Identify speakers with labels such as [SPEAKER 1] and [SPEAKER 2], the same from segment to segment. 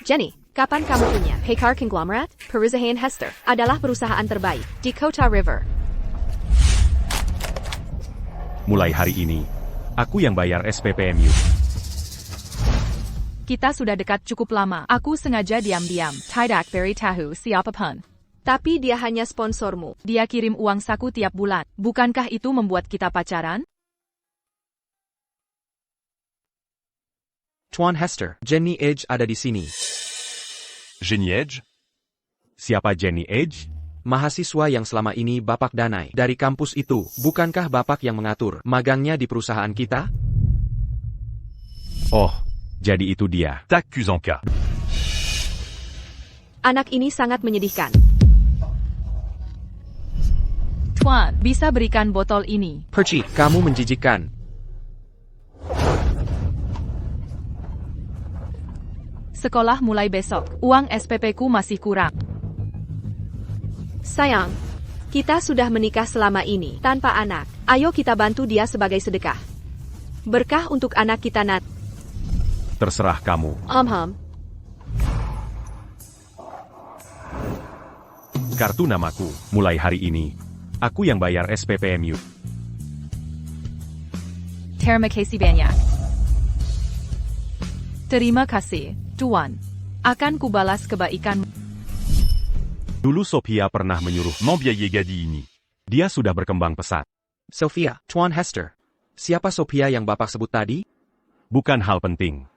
[SPEAKER 1] Jenny, kapan kamu punya? Packard Conglomerate, Perusahaan Hester, adalah perusahaan terbaik di Kota River.
[SPEAKER 2] Mulai hari ini, aku yang bayar SPPMU.
[SPEAKER 3] Kita sudah dekat cukup lama. Aku sengaja diam-diam. Tidak beritahu siapapun.
[SPEAKER 1] Tapi dia hanya sponsormu.
[SPEAKER 3] Dia kirim uang saku tiap bulan. Bukankah itu membuat kita pacaran?
[SPEAKER 4] Tuan Hester, Jenny Edge ada di sini.
[SPEAKER 2] Jenny Edge? Siapa Jenny Edge?
[SPEAKER 4] Mahasiswa yang selama ini Bapak danai dari kampus itu. Bukankah Bapak yang mengatur magangnya di perusahaan kita?
[SPEAKER 2] Oh, jadi itu dia.
[SPEAKER 5] T'accuse en cas.
[SPEAKER 1] Anak ini sangat menyedihkan.
[SPEAKER 3] Tuan, bisa berikan botol ini?
[SPEAKER 4] Perci, kamu menjijikkan.
[SPEAKER 3] Sekolah mulai besok. Uang SPP-ku masih kurang.
[SPEAKER 1] Sayang, kita sudah menikah selama ini tanpa anak. Ayo kita bantu dia sebagai sedekah. Berkah untuk anak kita Nat.
[SPEAKER 2] Terserah kamu. Kartu namaku, mulai hari ini. Aku yang bayar SPPMU.
[SPEAKER 3] Terima kasih banyak. Terima kasih, Tuan. Akan kubalas kebaikan.
[SPEAKER 2] Dulu Sophia pernah menyuruh
[SPEAKER 5] Membiayai gadi ini.
[SPEAKER 2] dia sudah berkembang pesat.
[SPEAKER 4] Sophia, Tuan Hester. Siapa Sophia yang Bapak sebut tadi?
[SPEAKER 2] Bukan hal penting.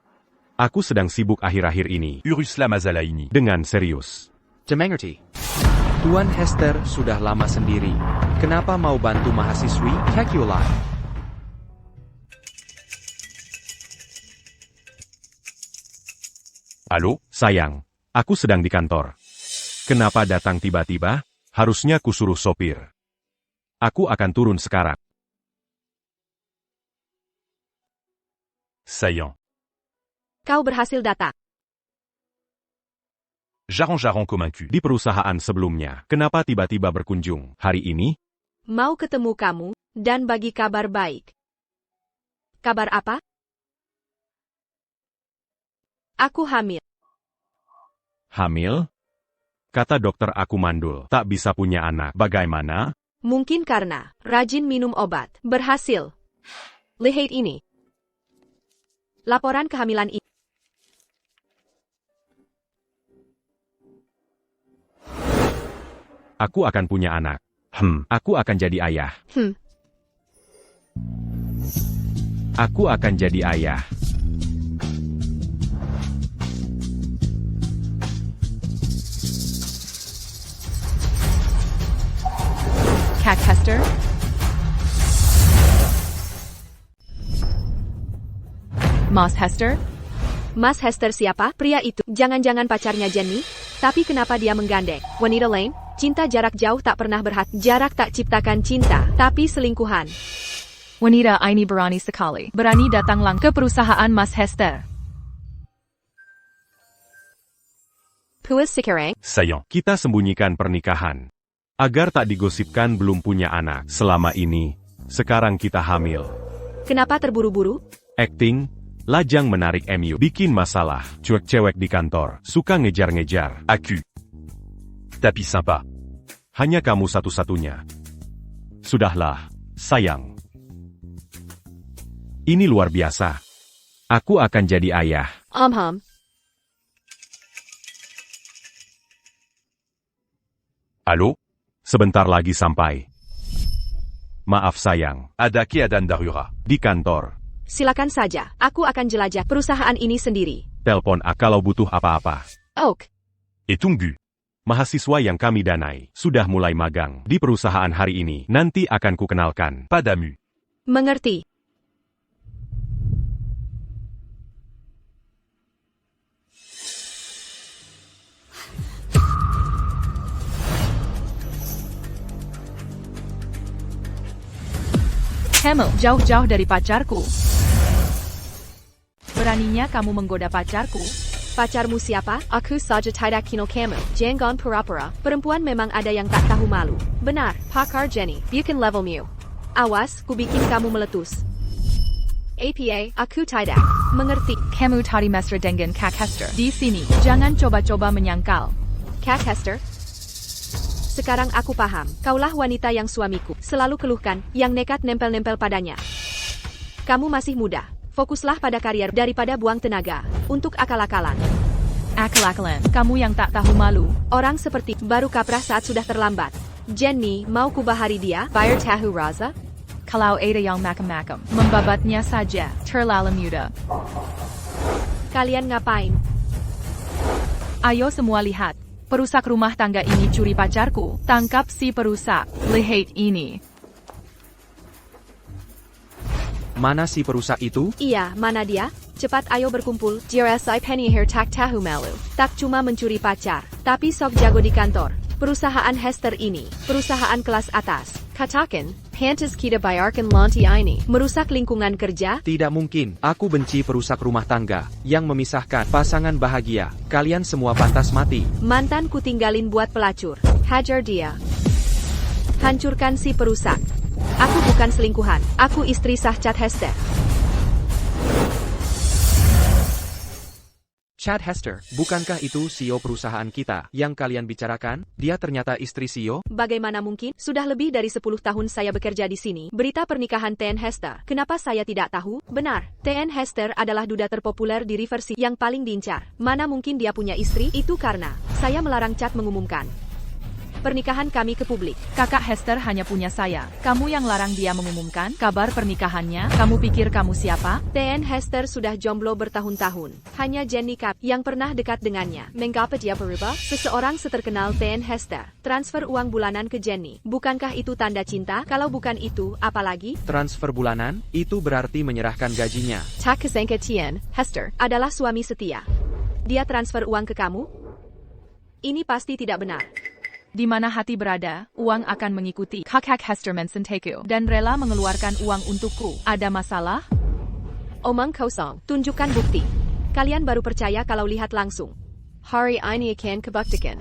[SPEAKER 2] Aku sedang sibuk akhir-akhir ini.
[SPEAKER 5] Urusla Mazalaini.
[SPEAKER 2] Dengan serius.
[SPEAKER 4] Dimengerti. Tuan Hester sudah lama sendiri. Kenapa mau bantu mahasiswi? Kekulai.
[SPEAKER 2] Halo, sayang. Aku sedang di kantor. Kenapa datang tiba-tiba? Harusnya kusuruh sopir. Aku akan turun sekarang.
[SPEAKER 5] Saillant.
[SPEAKER 1] Kau berhasil datang.
[SPEAKER 5] J'arrange comme un cul.
[SPEAKER 2] Di perusahaan sebelumnya, kenapa tiba-tiba berkunjung hari ini?
[SPEAKER 1] Mau ketemu kamu, dan bagi kabar baik. Kabar apa? Aku hamil.
[SPEAKER 2] Hamil? Kata dokter aku mandul, tak bisa punya anak. Bagaimana?
[SPEAKER 1] Mungkin karena rajin minum obat. Berhasil. Lihat ini. Laporan kehamilan ini.
[SPEAKER 2] Aku akan punya anak. Aku akan jadi ayah. Aku akan jadi ayah.
[SPEAKER 3] Kak Hester? Mas Hester?
[SPEAKER 1] Mas Hester siapa? Pria itu. Jangan-jangan pacarnya Jenny? Tapi kenapa dia menggandeng wanita lain? Cinta jarak jauh tak pernah berhak. Jarak tak ciptakan cinta, tapi selingkuhan.
[SPEAKER 3] Wanita ini berani sekali. Berani datang ke perusahaan Mas Hester.
[SPEAKER 1] Puis sekarang?
[SPEAKER 5] Saillant.
[SPEAKER 2] Kita sembunyikan pernikahan. Agar tak digosipkan belum punya anak. Selama ini, sekarang kita hamil.
[SPEAKER 1] Kenapa terburu-buru?
[SPEAKER 2] Acting, lajang menarik MU. Bikin masalah, cuek cewek di kantor. Suka ngejar-ngejar.
[SPEAKER 5] Accu. Tapi sympa.
[SPEAKER 2] Hanya kamu satu-satunya. Sudahlah, sayang. Ini luar biasa. Aku akan jadi ayah.
[SPEAKER 5] Halo?
[SPEAKER 2] Sebentar lagi sampai. Maaf sayang.
[SPEAKER 5] Ada keadaan darurat.
[SPEAKER 2] Di kantor.
[SPEAKER 1] Silakan saja. Aku akan jelajah perusahaan ini sendiri.
[SPEAKER 2] Telepon kalau butuh apa-apa.
[SPEAKER 1] Oak.
[SPEAKER 5] Et tunggu.
[SPEAKER 2] Mahasiswa yang kami danai sudah mulai magang di perusahaan hari ini. Nanti akan kukenalkan.
[SPEAKER 5] Padamu.
[SPEAKER 1] Mengerti.
[SPEAKER 3] Kamu jauh-jauh dari pacarku. Beraninya kamu menggoda pacarku?
[SPEAKER 1] Pacarmu siapa? Aku saja tidak kenal kamu. Jangan pura-pura. Perempuan memang ada yang tak tahu malu. Benar, Packard Jenny. Bukan levelmu. Awas, ku bikin kamu meletus. APA, aku tidak mengerti.
[SPEAKER 3] Kamu tadi mesra dengan Kak Hester. Di sini, jangan coba-coba menyangkal.
[SPEAKER 1] Kak Hester? Sekarang aku paham. Kaulah wanita yang suamiku selalu keluhkan, yang nekat nempel-nempel padanya. Kamu masih muda. Fokuslah pada karier daripada buang tenaga untuk akal-akalan.
[SPEAKER 3] Akal-akalan, kamu yang tak tahu malu.
[SPEAKER 1] Orang seperti baru kaprah saat sudah terlambat. Jenny, mau kubahari dia? Bayar tahu rasa?
[SPEAKER 3] Kalau ada yang macam-macam, membabatnya saja, terlalu muda.
[SPEAKER 1] Kalian ngapain?
[SPEAKER 3] Ayo semua lihat. Perusak rumah tangga ini curi pacarku. Tangkap si perusak. Lihat ini.
[SPEAKER 4] Mana si perusak itu?
[SPEAKER 1] Iya, mana dia? Cepat ayo berkumpul. JRSI Penny Hair tak tahu malu. Tak cuma mencuri pacar, tapi sok jago di kantor. Perusahaan Hester ini, perusahaan kelas atas. Katakan, pantas kita bayarkan lantai ini. Merusak lingkungan kerja?
[SPEAKER 4] Tidak mungkin. Aku benci perusak rumah tangga yang memisahkan pasangan bahagia. Kalian semua pantas mati.
[SPEAKER 1] Mantan ku tinggalin buat pelacur. Hajar dia. Hancurkan si perusak. Aku bukan selingkuhan. Aku istri sah Chad Hester.
[SPEAKER 4] Chad Hester, bukankah itu CEO perusahaan kita yang kalian bicarakan? Dia ternyata istri CEO?
[SPEAKER 1] Bagaimana mungkin? Sudah lebih dari 10 tahun saya bekerja di sini. Berita pernikahan TN Hester. Kenapa saya tidak tahu? Benar, TN Hester adalah duda terpopuler di River City yang paling diincar. Mana mungkin dia punya istri? Itu karena saya melarang Chad mengumumkan pernikahan kami ke publik.
[SPEAKER 3] Kakak Hester hanya punya saya. Kamu yang larang dia mengumumkan kabar pernikahannya. Kamu pikir kamu siapa?
[SPEAKER 1] TN Hester sudah jomblo bertahun-tahun. Hanya Jenny Cap yang pernah dekat dengannya. Mengapa dia berubah? Seseorang seterkenal TN Hester transfer uang bulanan ke Jenny. Bukankah itu tanda cinta? Kalau bukan itu, apalagi?
[SPEAKER 4] Transfer bulanan? Itu berarti menyerahkan gajinya.
[SPEAKER 1] Tak kesangka TN Hester adalah suami setia. Dia transfer uang ke kamu? Ini pasti tidak benar.
[SPEAKER 3] Di mana hati berada, uang akan mengikuti. Kakak Hester mensenteku dan rela mengeluarkan uang untukku. Ada masalah?
[SPEAKER 1] Omong kosong. Tunjukkan bukti. Kalian baru percaya kalau lihat langsung. Hari ini akan kebuktikan.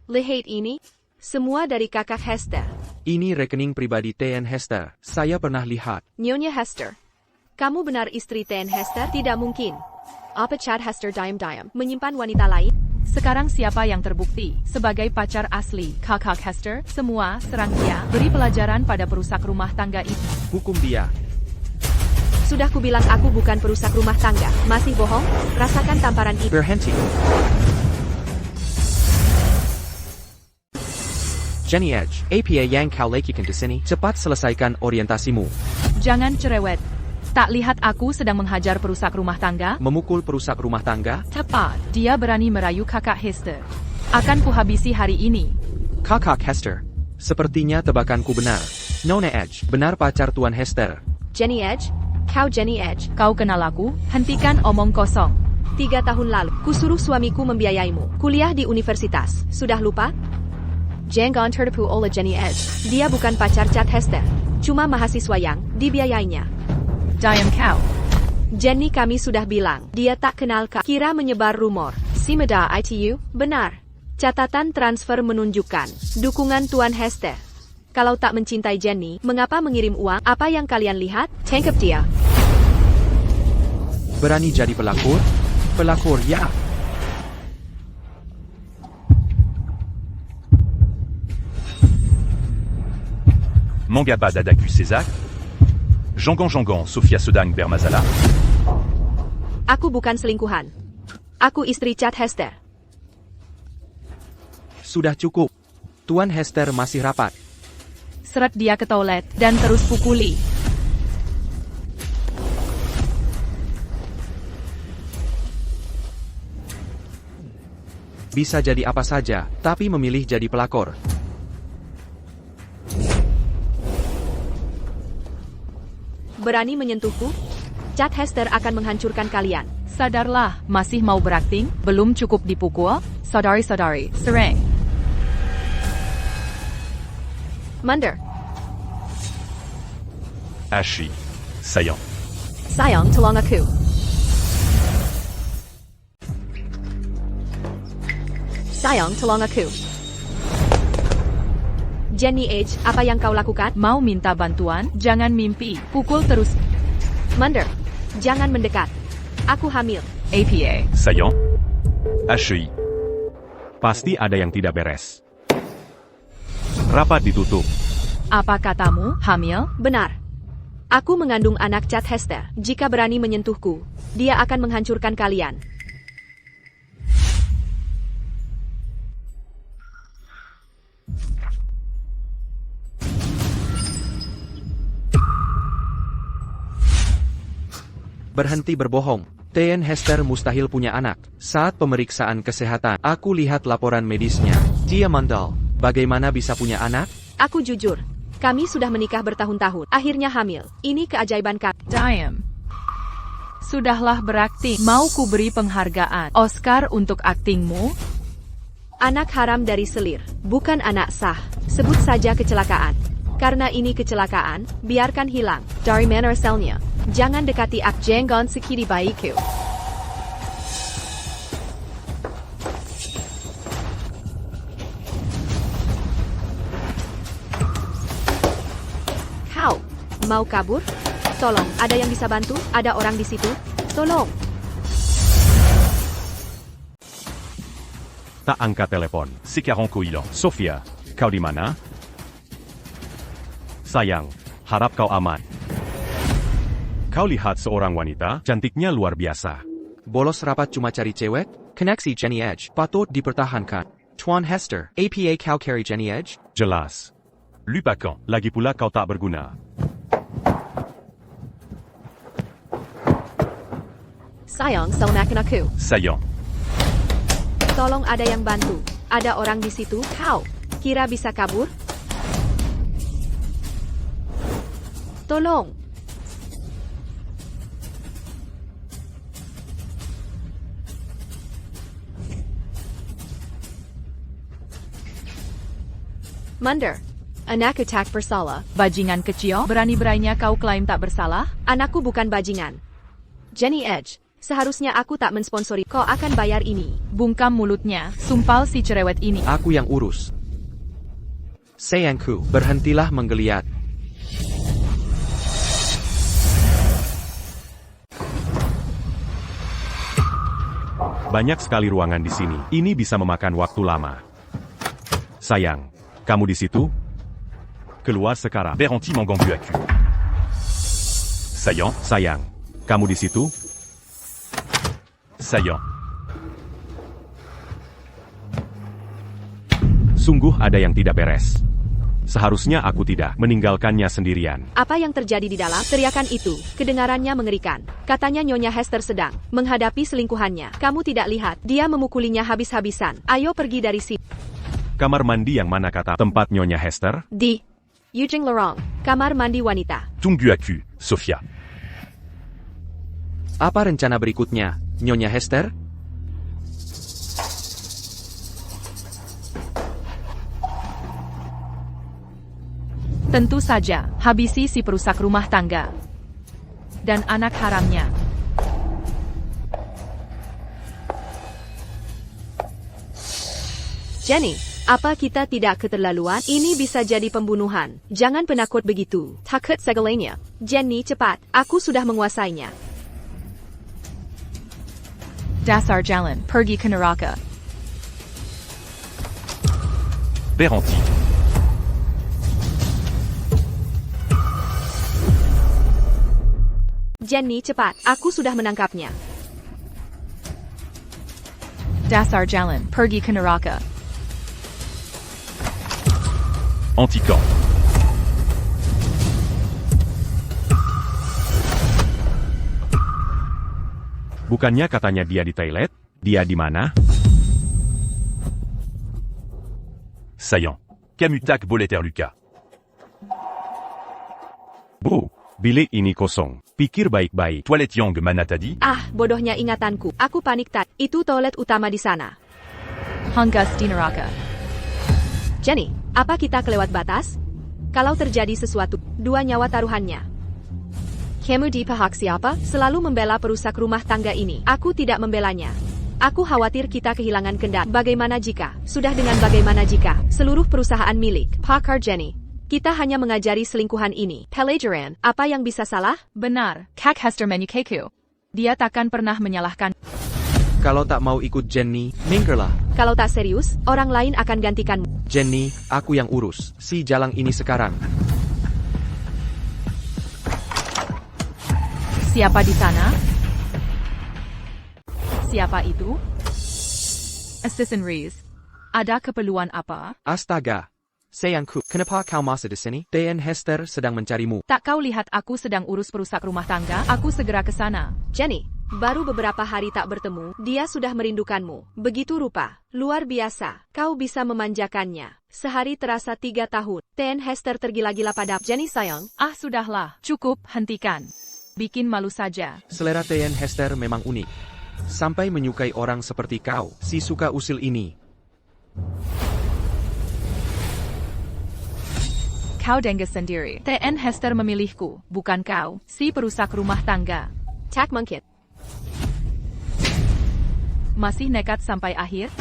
[SPEAKER 1] Lihat ini. Semua dari kakak Hester.
[SPEAKER 4] Ini rekening pribadi TN Hester. Saya pernah lihat.
[SPEAKER 1] Nyonya Hester. Kamu benar istri TN Hester? Tidak mungkin. Apa Chad Hester diam-diam menyimpan wanita lain?
[SPEAKER 3] Sekarang siapa yang terbukti sebagai pacar asli Kakak Hester? Semua serang dia. Beri pelajaran pada perusak rumah tangga itu.
[SPEAKER 4] Hukum dia.
[SPEAKER 1] Sudah kubilang aku bukan perusak rumah tangga. Masih bohong? Rasakan tamparan itu.
[SPEAKER 4] Berhenti. Jenny Edge, APA yang kau lakukan di sini. Cepat selesaikan orientasimu.
[SPEAKER 3] Jangan cerewet. Tak lihat aku sedang menghajar perusak rumah tangga?
[SPEAKER 4] Memukul perusak rumah tangga?
[SPEAKER 3] Tepat, dia berani merayu kakak Hester. Akan kuhabisi hari ini.
[SPEAKER 4] Kakak Hester. Sepertinya tebakanku benar. Nona Edge, benar pacar Tuan Hester.
[SPEAKER 1] Jenny Edge? Kau Jenny Edge?
[SPEAKER 3] Kau kenal aku? Hentikan omong kosong.
[SPEAKER 1] 3 tahun lalu, kusuruh suamiku membiayaimu. Kuliah di universitas. Sudah lupa? Jangan tertipu oleh Jenny Edge. Dia bukan pacar Chad Hester. Cuma mahasiswa yang dibiayainya.
[SPEAKER 3] Diam kau.
[SPEAKER 1] Jenny, kami sudah bilang, dia tak kenal kau. Kira menyebar rumor. Si Meda ITU, benar. Catatan transfer menunjukkan dukungan Tuan Hester. Kalau tak mencintai Jenny, mengapa mengirim uang? Apa yang kalian lihat? Tangkap dia.
[SPEAKER 4] Berani jadi pelakor? Pelakor, ya.
[SPEAKER 5] Mangaba Dadaku César. Jongan, Sofia Sedang Bermazala.
[SPEAKER 1] Aku bukan selingkuhan. Aku istri Chad Hester.
[SPEAKER 4] Sudah cukup. Tuan Hester masih rapat.
[SPEAKER 3] Seret dia ke toilet dan terus pukuli.
[SPEAKER 4] Bisa jadi apa saja, tapi memilih jadi pelakor.
[SPEAKER 1] Berani menyentuhku? Chad Hester akan menghancurkan kalian.
[SPEAKER 3] Sadarlah, masih mau berakting? Belum cukup dipukul? Saudari-saudari, serang.
[SPEAKER 1] Mundur.
[SPEAKER 5] Ashi. Sayang.
[SPEAKER 1] Sayang, tolong aku. Sayang, tolong aku. Jenny Edge, apa yang kau lakukan?
[SPEAKER 3] Mau minta bantuan? Jangan mimpi. Pukul terus.
[SPEAKER 1] Munder, jangan mendekat. Aku hamil.
[SPEAKER 3] APA.
[SPEAKER 5] Saillant. HEI.
[SPEAKER 2] Pasti ada yang tidak beres. Rapat ditutup.
[SPEAKER 3] Apa katamu, hamil?
[SPEAKER 1] Benar. Aku mengandung anak Cat Hester. Jika berani menyentuhku, dia akan menghancurkan kalian.
[SPEAKER 4] Berhenti berbohong. TN Hester mustahil punya anak. Saat pemeriksaan kesehatan, aku lihat laporan medisnya. Dia mandal. Bagaimana bisa punya anak?
[SPEAKER 1] Aku jujur. Kami sudah menikah bertahun-tahun. Akhirnya hamil. Ini keajaiban kami.
[SPEAKER 3] Diam. Sudahlah berakting. Mau ku beri penghargaan Oscar untuk aktingmu?
[SPEAKER 1] Anak haram dari selir. Bukan anak sah. Sebut saja kecelakaan. Karena ini kecelakaan, biarkan hilang. Dari mana asalnya? Jangan dekati aku.
[SPEAKER 3] Jangan sakiti bayiku.
[SPEAKER 1] Kau mau kabur? Tolong, ada yang bisa bantu? Ada orang di situ? Tolong.
[SPEAKER 2] Tak angkat telepon.
[SPEAKER 5] C'est Caron Coilan.
[SPEAKER 2] Sofia, kau di mana? Sayang, harap kau aman. Kau lihat seorang wanita, cantiknya luar biasa.
[SPEAKER 4] Bolos rapat cuma cari cewek? Koneksi Jenny Edge. Patut dipertahankan. Tuan Hester. APA kau carry Jenny Edge?
[SPEAKER 2] Jelas.
[SPEAKER 5] Lupakan.
[SPEAKER 2] Lagi pula kau tak berguna.
[SPEAKER 1] Sayang, selamatkan aku.
[SPEAKER 5] Saillant.
[SPEAKER 1] Tolong ada yang bantu. Ada orang di situ? Kau kira bisa kabur? Tolong. Munder, anak attack bersalah.
[SPEAKER 3] Bajingan kecil, berani-beraninya kau klaim tak bersalah?
[SPEAKER 1] Anakku bukan bajingan. Jenny Edge, seharusnya aku tak mensponsori. Kau akan bayar ini.
[SPEAKER 3] Bungkam mulutnya, sumpal si cerewet ini.
[SPEAKER 4] Aku yang urus. Sayangku, berhentilah menggeliat.
[SPEAKER 2] Banyak sekali ruangan di sini. Ini bisa memakan waktu lama. Sayang, kamu di situ? Keluar sekarang.
[SPEAKER 5] Berenti Mangambu Aku. Saillant.
[SPEAKER 2] Sayang, kamu di situ?
[SPEAKER 5] Saillant.
[SPEAKER 2] Sungguh ada yang tidak beres. Seharusnya aku tidak meninggalkannya sendirian.
[SPEAKER 1] Apa yang terjadi di dalam? Teriakan itu, kedengarannya mengerikan. Katanya Nyonya Hester sedang menghadapi selingkuhannya. Kamu tidak lihat, dia memukulinya habis-habisan. Ayo pergi dari sini.
[SPEAKER 2] Kamar mandi yang mana kata tempat Nyonya Hester?
[SPEAKER 1] Di Yujing Lorong, kamar mandi wanita.
[SPEAKER 5] Tunggu Aku. Sofia.
[SPEAKER 4] Apa rencana berikutnya, Nyonya Hester?
[SPEAKER 3] Tentu saja, habisi si perusak rumah tangga. Dan anak haramnya.
[SPEAKER 1] Jenny, apa kita tidak keterlaluan? Ini bisa jadi pembunuhan. Jangan penakut begitu. Takut segalanya. Jenny, cepat. Aku sudah menguasainya.
[SPEAKER 3] Dasar jalan, pergi ke neraka.
[SPEAKER 5] Berenti.
[SPEAKER 1] Jenny, cepat. Aku sudah menangkapnya.
[SPEAKER 3] Dasar jalan, pergi ke neraka.
[SPEAKER 5] Anticamp.
[SPEAKER 2] Bukannya katanya dia di toilet? Dia di mana?
[SPEAKER 5] Saillant. Camutak Boleter Lucas.
[SPEAKER 2] Bu, bilik ini kosong. Pikir baik-baik.
[SPEAKER 5] Toilette Yang Manatadi.
[SPEAKER 1] Ah, bodohnya ingatanku. Aku panik tak. Itu toilet utama di sana.
[SPEAKER 3] Hanggas di neraka.
[SPEAKER 1] Jenny, apa kita kelewat batas? Kalau terjadi sesuatu, 2 nyawa taruhannya. Kamu di pihak siapa? Selalu membela perusak rumah tangga ini. Aku tidak membelanya. Aku khawatir kita kehilangan kendali. Bagaimana jika? Sudah dengan bagaimana jika? Seluruh perusahaan milik Pakar Jenny. Kita hanya mengajari selingkuhan ini. Pelajaran, apa yang bisa salah?
[SPEAKER 3] Benar, Kak Hester menyukaiku. Dia takkan pernah menyalahkan.
[SPEAKER 4] Kalau tak mau ikut Jenny, minggirlah.
[SPEAKER 1] Kalau tak serius, orang lain akan gantikanmu.
[SPEAKER 4] Jenny, aku yang urus. Si jalang ini sekarang.
[SPEAKER 3] Siapa di sana? Siapa itu? Assistant Reese. Ada keperluan apa?
[SPEAKER 4] Astaga. Sayangku, kenapa kau masih di sini? TN Hester sedang mencarimu.
[SPEAKER 3] Tak kau lihat aku sedang urus perusak rumah tangga? Aku segera ke sana.
[SPEAKER 1] Jenny, baru beberapa hari tak bertemu, dia sudah merindukanmu. Begitu rupa. Luar biasa. Kau bisa memanjakannya. Sehari terasa 3 tahun. TN Hester tergila-gila pada Jenny sayang.
[SPEAKER 3] Ah sudahlah, cukup, hentikan. Bikin malu saja.
[SPEAKER 4] Selera TN Hester memang unik. Sampai menyukai orang seperti kau, si suka usil ini.
[SPEAKER 3] Kau dengges sendiri. TN Hester memilihku, bukan kau, si perusak rumah tangga.
[SPEAKER 1] Tak mungkin.
[SPEAKER 3] Masih nekat sampai akhir?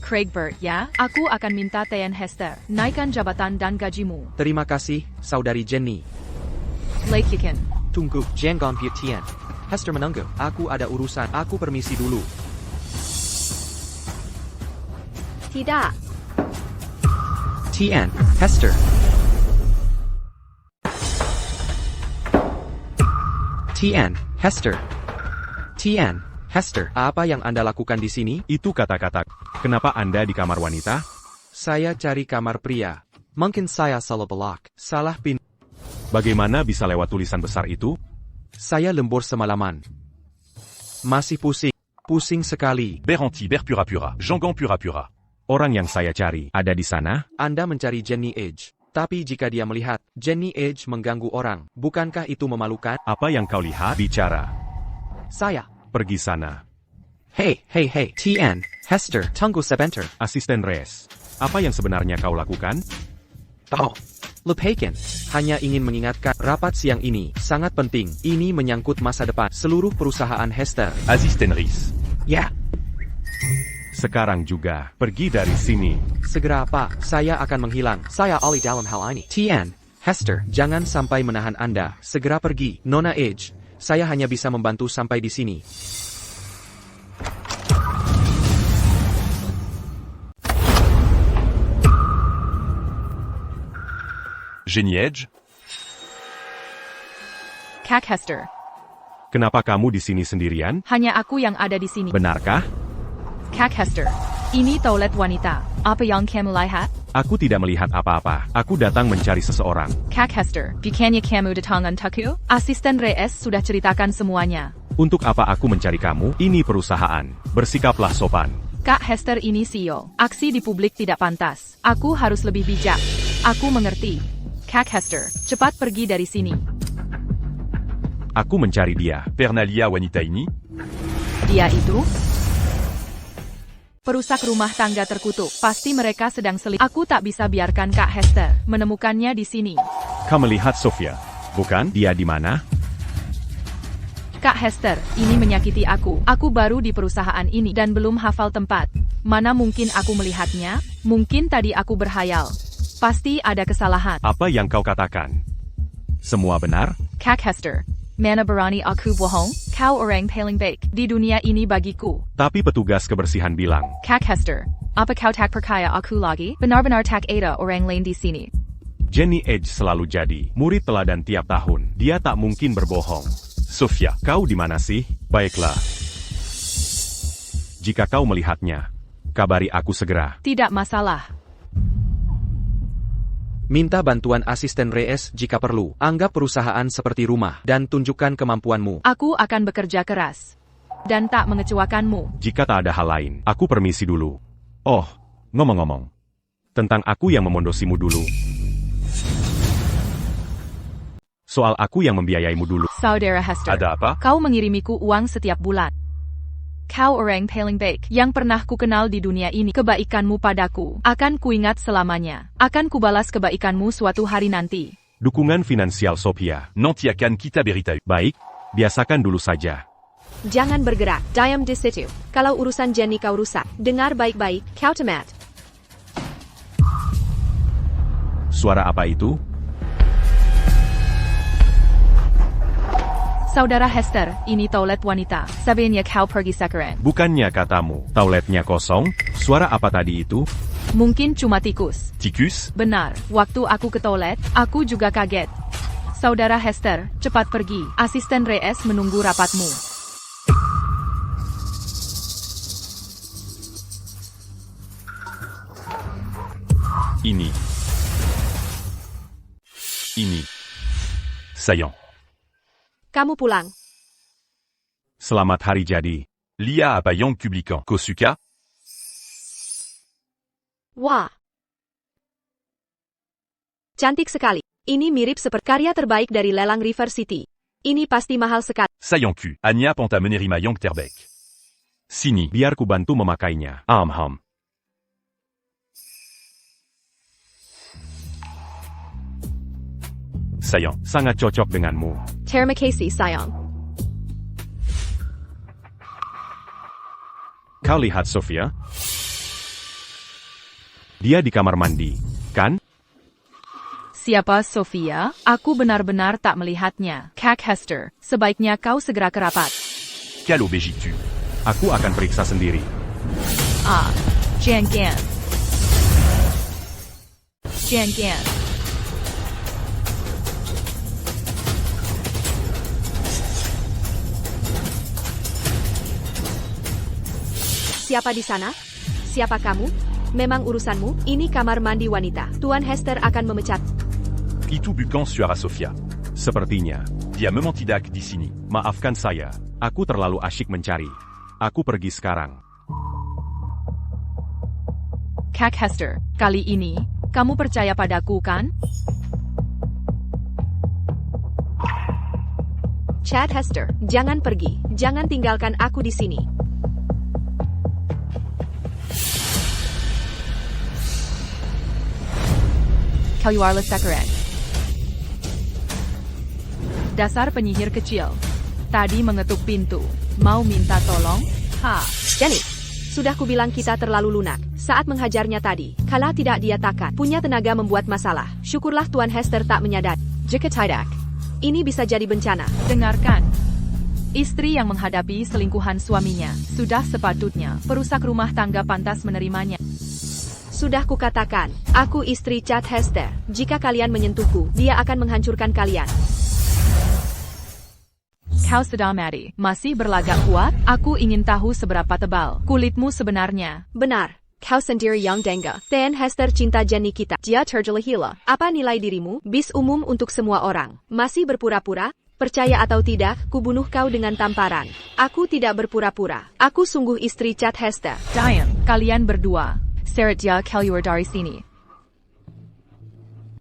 [SPEAKER 3] Craig Burt, ya? Aku akan minta TN Hester, naikkan jabatan dan gajimu.
[SPEAKER 4] Terima kasih, saudari Jenny.
[SPEAKER 3] Lakukan.
[SPEAKER 4] Tunggu, jangan Tian. Hester menunggu. Aku ada urusan. Aku permisi dulu.
[SPEAKER 1] Tidak.
[SPEAKER 4] Tian, Hester. Tian, Hester. Tian, Hester. Apa yang Anda lakukan di sini?
[SPEAKER 2] Itu kata-kata. Kenapa Anda di kamar wanita?
[SPEAKER 4] Saya cari kamar pria. Mungkin saya salah belak. Salah pin.
[SPEAKER 2] Bagaimana bisa lewat tulisan besar itu?
[SPEAKER 4] Saya lembur semalaman. Masih pusing. Pusing sekali.
[SPEAKER 5] Beranti, Berpura Pura, Jangan Pura Pura.
[SPEAKER 2] Orang yang saya cari ada di sana?
[SPEAKER 4] Anda mencari Jenny Edge. Tapi jika dia melihat Jenny Edge mengganggu orang, bukankah itu memalukan?
[SPEAKER 2] Apa yang kau lihat? Bicara.
[SPEAKER 4] Saya.
[SPEAKER 2] Pergi sana.
[SPEAKER 4] Hey, Tian, Hester, tunggu sebentar.
[SPEAKER 2] Asisten Res. Apa yang sebenarnya kau lakukan?
[SPEAKER 4] Oh, Lepakan. Hanya ingin mengingatkan, rapat siang ini sangat penting. Ini menyangkut masa depan seluruh perusahaan Hester.
[SPEAKER 5] Assistant Reese.
[SPEAKER 4] Ya.
[SPEAKER 2] Sekarang juga, pergi dari sini.
[SPEAKER 4] Segera Pak, saya akan menghilang. Saya ahli dalam hal ini. Tian, Hester, jangan sampai menahan Anda. Segera pergi. Nona Edge, saya hanya bisa membantu sampai di sini.
[SPEAKER 5] Jenny Edge.
[SPEAKER 3] Kak Hester.
[SPEAKER 2] Kenapa kamu di sini sendirian?
[SPEAKER 3] Hanya aku yang ada di sini.
[SPEAKER 2] Benarkah?
[SPEAKER 3] Kak Hester. Ini toilet wanita. Apa yang kamu lihat?
[SPEAKER 2] Aku tidak melihat apa-apa. Aku datang mencari seseorang.
[SPEAKER 3] Kak Hester, bukannya kamu datang untukku? Asisten Reyes sudah ceritakan semuanya.
[SPEAKER 2] Untuk apa aku mencari kamu? Ini perusahaan. Bersikaplah sopan.
[SPEAKER 3] Kak Hester ini CEO. Aksi di publik tidak pantas. Aku harus lebih bijak. Aku mengerti. Kak Hester, cepat pergi dari sini.
[SPEAKER 2] Aku mencari dia.
[SPEAKER 5] Pernalia wanita ini.
[SPEAKER 3] Dia itu? Perusak rumah tangga terkutuk. Pasti mereka sedang selingkuh. Aku tak bisa biarkan Kak Hester menemukannya di sini.
[SPEAKER 2] Kau melihat Sofia, bukan? Dia di mana?
[SPEAKER 3] Kak Hester, ini menyakiti aku. Aku baru di perusahaan ini dan belum hafal tempat. Mana mungkin aku melihatnya? Mungkin tadi aku berhayal. Pasti ada kesalahan.
[SPEAKER 2] Apa yang kau katakan? Semua benar?
[SPEAKER 3] Kak Hester, mana berani aku bohong? Kau orang paling baik di dunia ini bagiku.
[SPEAKER 2] Tapi petugas kebersihan bilang,
[SPEAKER 3] Kak Hester, apa kau tak percaya aku lagi? Benar-benar tak ada orang lain di sini.
[SPEAKER 2] Jenny Edge selalu jadi murid teladan tiap tahun. Dia tak mungkin berbohong. Sofia, kau di mana sih? Baiklah. Jika kau melihatnya, kabari aku segera.
[SPEAKER 3] Tidak masalah.
[SPEAKER 4] Minta bantuan asisten Reyes jika perlu. Anggap perusahaan seperti rumah dan tunjukkan kemampuanmu.
[SPEAKER 3] Aku akan bekerja keras. Dan tak mengecewakanmu.
[SPEAKER 2] Jika tak ada hal lain, aku permisi dulu. Oh, ngomong-ngomong. Tentang aku yang memondosimu dulu. Soal aku yang membiayaimu dulu.
[SPEAKER 3] Saudara Hester.
[SPEAKER 5] Ada apa?
[SPEAKER 3] Kau mengirimiku uang setiap bulan. Kau orang paling baik yang pernah ku kenal di dunia ini. Kebaikanmu padaku akan kuingat selamanya. Akan kubalas kebaikanmu suatu hari nanti.
[SPEAKER 2] Dukungan finansial Sophia.
[SPEAKER 5] Nantiakan kita berita.
[SPEAKER 2] Baik, biasakan dulu saja.
[SPEAKER 1] Jangan bergerak. Diam di situ. Kalau urusan Jenny kau rusak, dengar baik-baik. Kau tamat.
[SPEAKER 2] Suara apa itu?
[SPEAKER 3] Saudara Hester, ini toilet wanita. Sabinya kau pergi sekarang.
[SPEAKER 2] Bukannya katamu, toiletnya kosong? Suara apa tadi itu?
[SPEAKER 3] Mungkin cuma tikus.
[SPEAKER 5] Ticus?
[SPEAKER 3] Benar, waktu aku ke toilet, aku juga kaget. Saudara Hester, cepat pergi. Asisten Reyes menunggu rapatmu.
[SPEAKER 5] Ini. Saillant.
[SPEAKER 1] Kamu pulang.
[SPEAKER 2] Selamat hari jadi.
[SPEAKER 5] Lia Apayang Kublikan. Kosuka?
[SPEAKER 1] Wah. Cantik sekali. Ini mirip seperti karya terbaik dari lelang River City. Ini pasti mahal sekali.
[SPEAKER 5] Saillant Q. Anya Pantamenerima Yang Terbek. Sini.
[SPEAKER 2] Biar ku bantu memakainya.
[SPEAKER 5] Saillant.
[SPEAKER 2] Sangat cocok denganmu.
[SPEAKER 1] Terima kasih, sayang.
[SPEAKER 2] Kau lihat Sofia? Dia di kamar mandi, kan?
[SPEAKER 3] Siapa Sofia? Aku benar-benar tak melihatnya. Kak Hester, sebaiknya kau segera ke rapat.
[SPEAKER 5] Quelle obégique tu?
[SPEAKER 2] Aku akan periksa sendiri.
[SPEAKER 3] Jangan. Jangan.
[SPEAKER 1] Siapa di sana? Siapa kamu? Memang urusanmu, ini kamar mandi wanita. Tuan Hester akan memecat.
[SPEAKER 5] Itu bukan suara Sofia.
[SPEAKER 2] Sepertinya.
[SPEAKER 5] Dia mementidak di sini.
[SPEAKER 2] Maafkan saya. Aku terlalu asyik mencari. Aku pergi sekarang.
[SPEAKER 3] Kak Hester, kali ini, kamu percaya padaku kan?
[SPEAKER 1] Chad Hester, jangan pergi. Jangan tinggalkan aku di sini.
[SPEAKER 3] Keluarlah sekarang. Dasar penyihir kecil. Tadi mengetuk pintu. Mau minta tolong?
[SPEAKER 1] Jenny, sudah kubilang kita terlalu lunak. Saat menghajarnya tadi, kala tidak dia takat, punya tenaga membuat masalah. Syukurlah Tuan Hester tak menyadari. Jika tidak, ini bisa jadi bencana.
[SPEAKER 3] Dengarkan. Istri yang menghadapi selingkuhan suaminya, sudah sepatutnya perusak rumah tangga pantas menerimanya.
[SPEAKER 1] Sudah kukatakan, aku istri Chad Hester. Jika kalian menyentuhku, dia akan menghancurkan kalian.
[SPEAKER 3] Kau sudah mati, masih berlagak kuat? Aku ingin tahu seberapa tebal kulitmu sebenarnya.
[SPEAKER 1] Benar, kau sendiri yang dengga. Tuan Hester cinta Jenny kita. Dia tergila-gila. Apa nilai dirimu? Bis umum untuk semua orang. Masih berpura-pura? Percaya atau tidak, kubunuh kau dengan tamparan. Aku tidak berpura-pura. Aku sungguh istri Chad Hester.
[SPEAKER 3] Diane, kalian berdua. Seret dia keluar dari sini.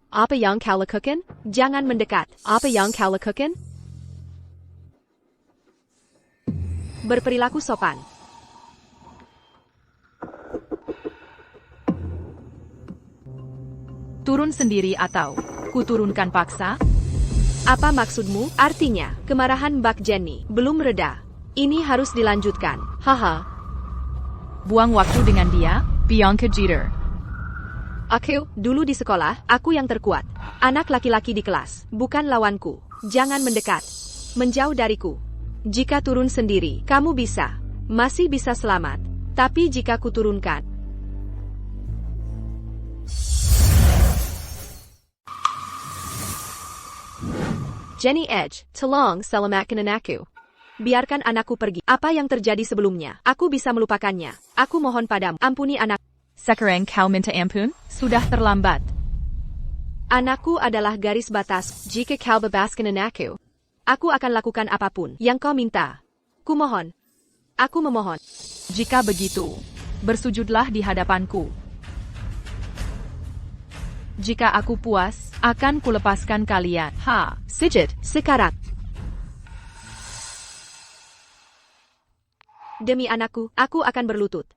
[SPEAKER 1] Apa yang kau lakukan? Jangan mendekat. Apa yang kau lakukan? Berperilaku sopan.
[SPEAKER 3] Turun sendiri atau kuturunkan paksa?
[SPEAKER 1] Apa maksudmu? Artinya, kemarahan Mbak Jenny belum reda. Ini harus dilanjutkan. Haha.
[SPEAKER 3] Buang waktu dengan dia, Bianca Jeter.
[SPEAKER 1] Aku, dulu di sekolah, aku yang terkuat. Anak laki-laki di kelas, bukan lawanku. Jangan mendekat. Menjauh dariku. Jika turun sendiri, kamu bisa. Masih bisa selamat. Tapi jika kuturunkan, Jenny Edge, tolong selamatkan anakku. Biarkan anakku pergi. Apa yang terjadi sebelumnya, aku bisa melupakannya. Aku mohon padamu, ampuni anak.
[SPEAKER 3] Sekarang kau minta ampun? Sudah terlambat.
[SPEAKER 1] Anakku adalah garis batas. Jika kau bebaskan anakku, aku akan lakukan apapun yang kau minta. Kumohon. Aku memohon.
[SPEAKER 3] Jika begitu, bersujudlah di hadapanku. Jika aku puas, akan kulepaskan kalian.
[SPEAKER 1] Sujud, sekarang. Demi anakku, aku akan berlutut.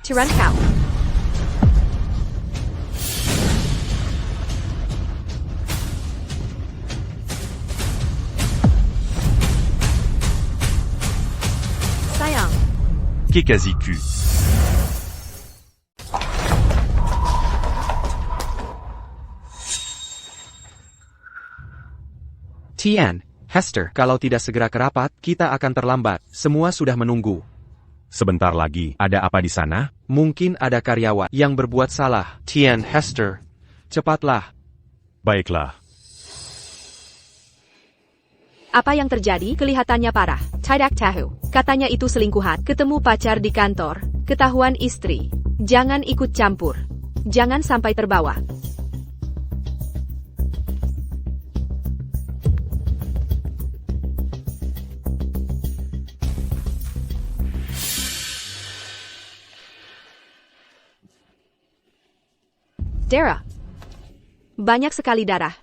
[SPEAKER 1] Tiran kau. Sayang,
[SPEAKER 5] Kekaziku.
[SPEAKER 4] Tian, Hester, kalau tidak segera ke rapat, kita akan terlambat. Semua sudah menunggu.
[SPEAKER 2] Sebentar lagi, ada apa di sana?
[SPEAKER 4] Mungkin ada karyawan yang berbuat salah. Tian, Hester, cepatlah.
[SPEAKER 2] Baiklah.
[SPEAKER 1] Apa yang terjadi? Kelihatannya parah. Tidak tahu. Katanya itu selingkuhan. Ketemu pacar di kantor. Ketahuan istri. Jangan ikut campur. Jangan sampai terbawa. Darah. Banyak sekali darah.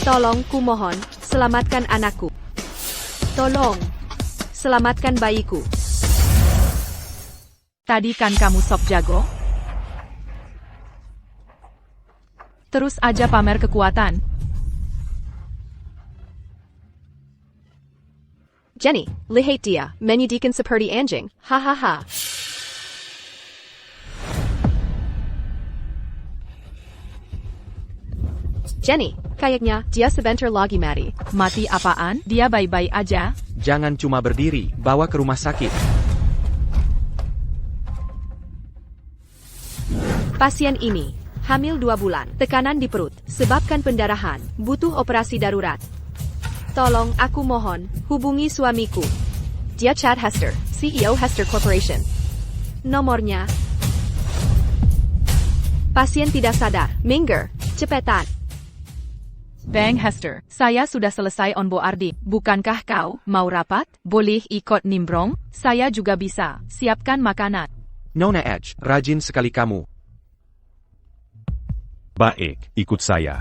[SPEAKER 1] Tolong, kumohon, selamatkan anakku. Tolong, selamatkan bayiku.
[SPEAKER 3] Tadi kan kamu sok jago? Terus aja pamer kekuatan.
[SPEAKER 1] Jenny, lihat dia, menyedihkan seperti anjing. Hahaha. Jenny, kayaknya dia sebentar lagi mati.
[SPEAKER 3] Mati apaan? Dia baik-baik aja.
[SPEAKER 4] Jangan cuma berdiri, bawa ke rumah sakit.
[SPEAKER 1] Pasien ini, hamil 2 bulan, tekanan di perut, sebabkan pendarahan, butuh operasi darurat. Tolong, aku mohon, hubungi suamiku. Dia Chad Hester, CEO Hester Corporation. Nomornya. Pasien tidak sadar. Minggir, cepetan.
[SPEAKER 3] Bang Hester, saya sudah selesai onboarding. Bukankah kau mau rapat? Boleh ikut nimbrong? Saya juga bisa. Siapkan makanan.
[SPEAKER 4] Nona Edge, rajin sekali kamu.
[SPEAKER 2] Baik, ikut saya.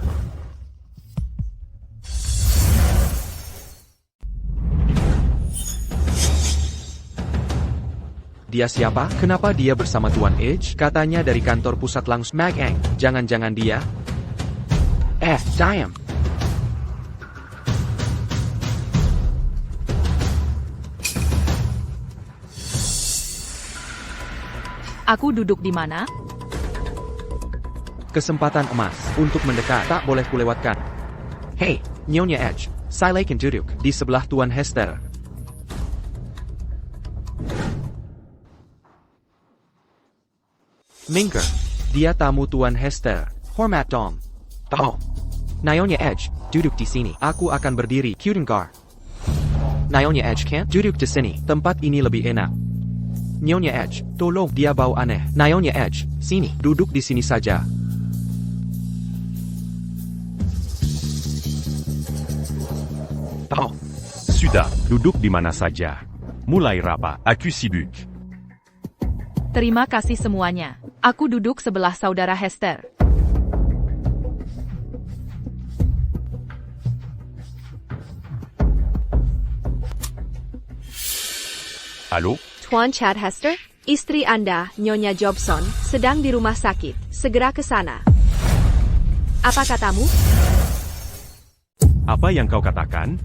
[SPEAKER 4] Dia siapa? Kenapa dia bersama Tuan Edge? Katanya dari kantor pusat langsung. Magang, jangan-jangan dia? Diam.
[SPEAKER 3] Aku duduk di mana?
[SPEAKER 4] Kesempatan emas untuk mendekat tak boleh kulewatkan. Hey, Nyonya Edge, silakan duduk di sebelah Tuan Hester. Minggir, dia tamu Tuan Hester. Hormat dong. Oh, Nyonya Edge, duduk di sini. Aku akan berdiri. Kudengar. Nyonya Edge kan duduk di sini. Tempat ini lebih enak. Nyonya Edge, tolong, dia bau aneh. Nyonya Edge, sini, duduk di sini saja.
[SPEAKER 2] Oh, sudah, duduk di mana saja. Mulai rapat.
[SPEAKER 5] Aku sibuk.
[SPEAKER 3] Terima kasih semuanya. Aku duduk sebelah saudara Hester.
[SPEAKER 5] Halo?
[SPEAKER 1] Tuan Chad Hester, istri Anda, Nyonya Jobson, sedang di rumah sakit. Segera ke sana. Apa katamu?
[SPEAKER 2] Apa yang kau katakan?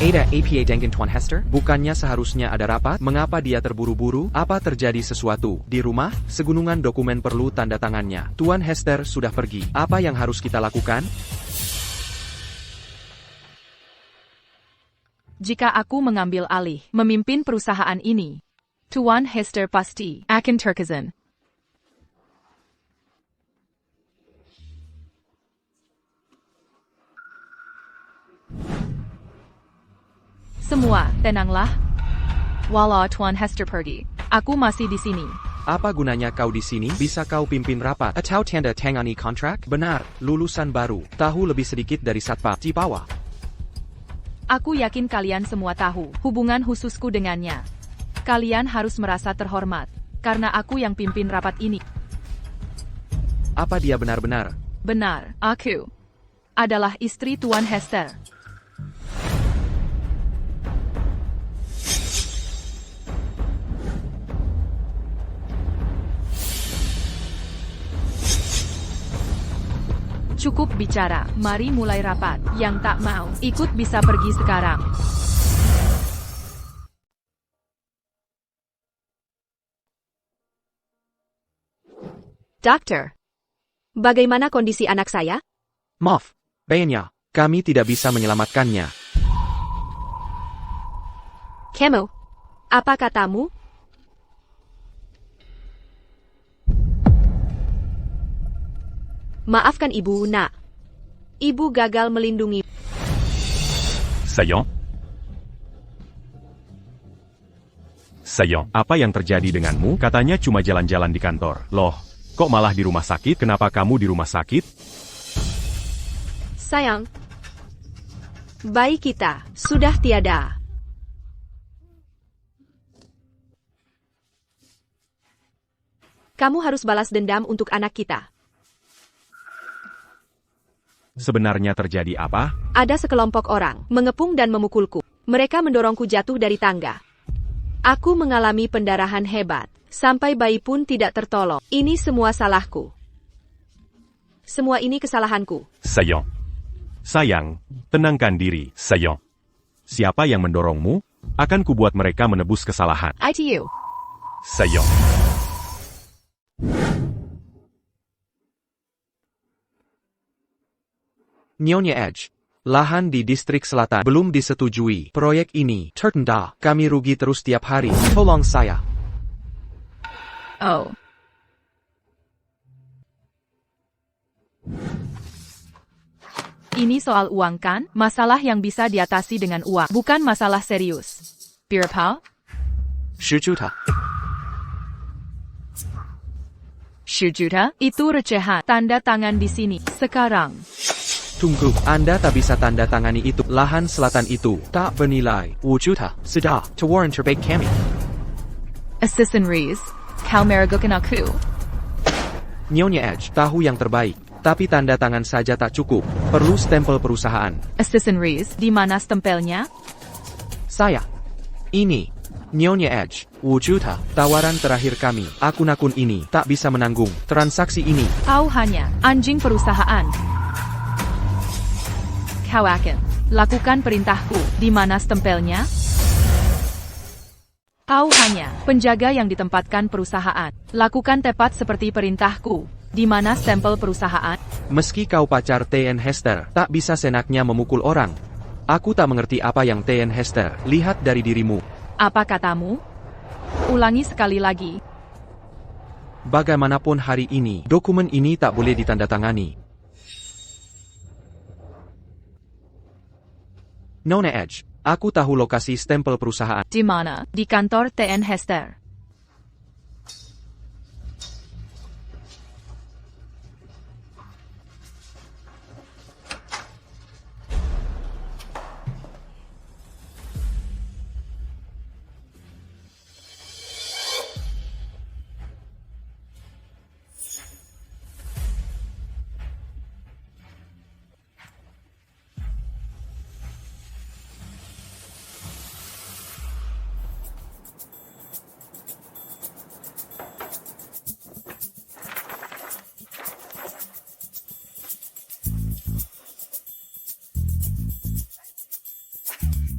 [SPEAKER 4] Ada APA dengan Tuan Hester? Bukannya seharusnya ada rapat? Mengapa dia terburu-buru? Apa terjadi sesuatu? Di rumah, segunungan dokumen perlu tanda tangannya. Tuan Hester sudah pergi. Apa yang harus kita lakukan?
[SPEAKER 3] Jika aku mengambil alih, memimpin perusahaan ini, Tuan Hester pasti akan terkesan. Semua, tenanglah. Walau Tuan Hester pergi, aku masih di sini.
[SPEAKER 4] Apa gunanya kau di sini? Bisa kau pimpin rapat? Atau tanda tangani kontrak? Benar, lulusan baru. Tahu lebih sedikit dari Satpam di bawah.
[SPEAKER 3] Aku yakin kalian semua tahu hubungan khususku dengannya. Kalian harus merasa terhormat, karena aku yang pimpin rapat ini.
[SPEAKER 4] Apa dia benar-benar?
[SPEAKER 3] Benar, aku adalah istri Tuan Hester. Cukup bicara, mari mulai rapat. Yang tak mau ikut bisa pergi sekarang.
[SPEAKER 1] Dokter, bagaimana kondisi anak saya?
[SPEAKER 4] Maaf, Bayanya, kami tidak bisa menyelamatkannya.
[SPEAKER 1] Kemo, apa katamu? Maafkan ibu, nak. Ibu gagal melindungi.
[SPEAKER 5] Saillant. Saillant.
[SPEAKER 2] Apa yang terjadi denganmu? Katanya cuma jalan-jalan di kantor. Loh, kok malah di rumah sakit? Kenapa kamu di rumah sakit?
[SPEAKER 1] Sayang, bayi kita sudah tiada. Kamu harus balas dendam untuk anak kita.
[SPEAKER 2] Sebenarnya terjadi apa?
[SPEAKER 1] Ada sekelompok orang mengepung dan memukulku. Mereka mendorongku jatuh dari tangga. Aku mengalami pendarahan hebat, sampai bayi pun tidak tertolong. Ini semua salahku. Semua ini kesalahanku.
[SPEAKER 5] Saillant.
[SPEAKER 2] Sayang, tenangkan diri.
[SPEAKER 5] Saillant.
[SPEAKER 2] Siapa yang mendorongmu? Akan kubuat mereka menebus kesalahan.
[SPEAKER 1] ITU.
[SPEAKER 5] Saillant.
[SPEAKER 4] Nyonya Edge. Lahan di distrik selatan belum disetujui. Proyek ini tertunda. Kami rugi terus tiap hari. Tolong saya.
[SPEAKER 3] Oh. Ini soal uang kan? Masalah yang bisa diatasi dengan uang. Bukan masalah serius. Birpal?
[SPEAKER 4] 10 juta.
[SPEAKER 3] 10 juta? Itu recehan. Tanda tangan di sini. Sekarang.
[SPEAKER 4] Tunggu, Anda tak bisa tanda tangani itu. Lahan selatan itu tak bernilai 5 juta. Sudah, tawaran terbaik kami.
[SPEAKER 3] Assistant Rees. Kau meragukan aku.
[SPEAKER 4] Nyonya Edge, tahu yang terbaik. Tapi tanda tangan saja tak cukup. Perlu stempel perusahaan.
[SPEAKER 3] Assistant Rees, di mana stempelnya?
[SPEAKER 4] Saya. Ini. Nyonya Edge, 5 juta. Tawaran terakhir kami. Akun-akun ini tak bisa menanggung transaksi ini.
[SPEAKER 3] Kau hanya anjing perusahaan. Kau akan lakukan perintahku. Di mana stempelnya? Kau hanya penjaga yang ditempatkan perusahaan. Lakukan tepat seperti perintahku. Di mana stempel perusahaan?
[SPEAKER 4] Meski kau pacar TN Hester, tak bisa senaknya memukul orang. Aku tak mengerti apa yang TN Hester lihat dari dirimu.
[SPEAKER 3] Apa katamu? Ulangi sekali lagi.
[SPEAKER 4] Bagaimanapun hari ini, dokumen ini tak boleh ditandatangani. Nona Edge, aku tahu lokasi stempel perusahaan.
[SPEAKER 3] Di mana? Di kantor TN Hester.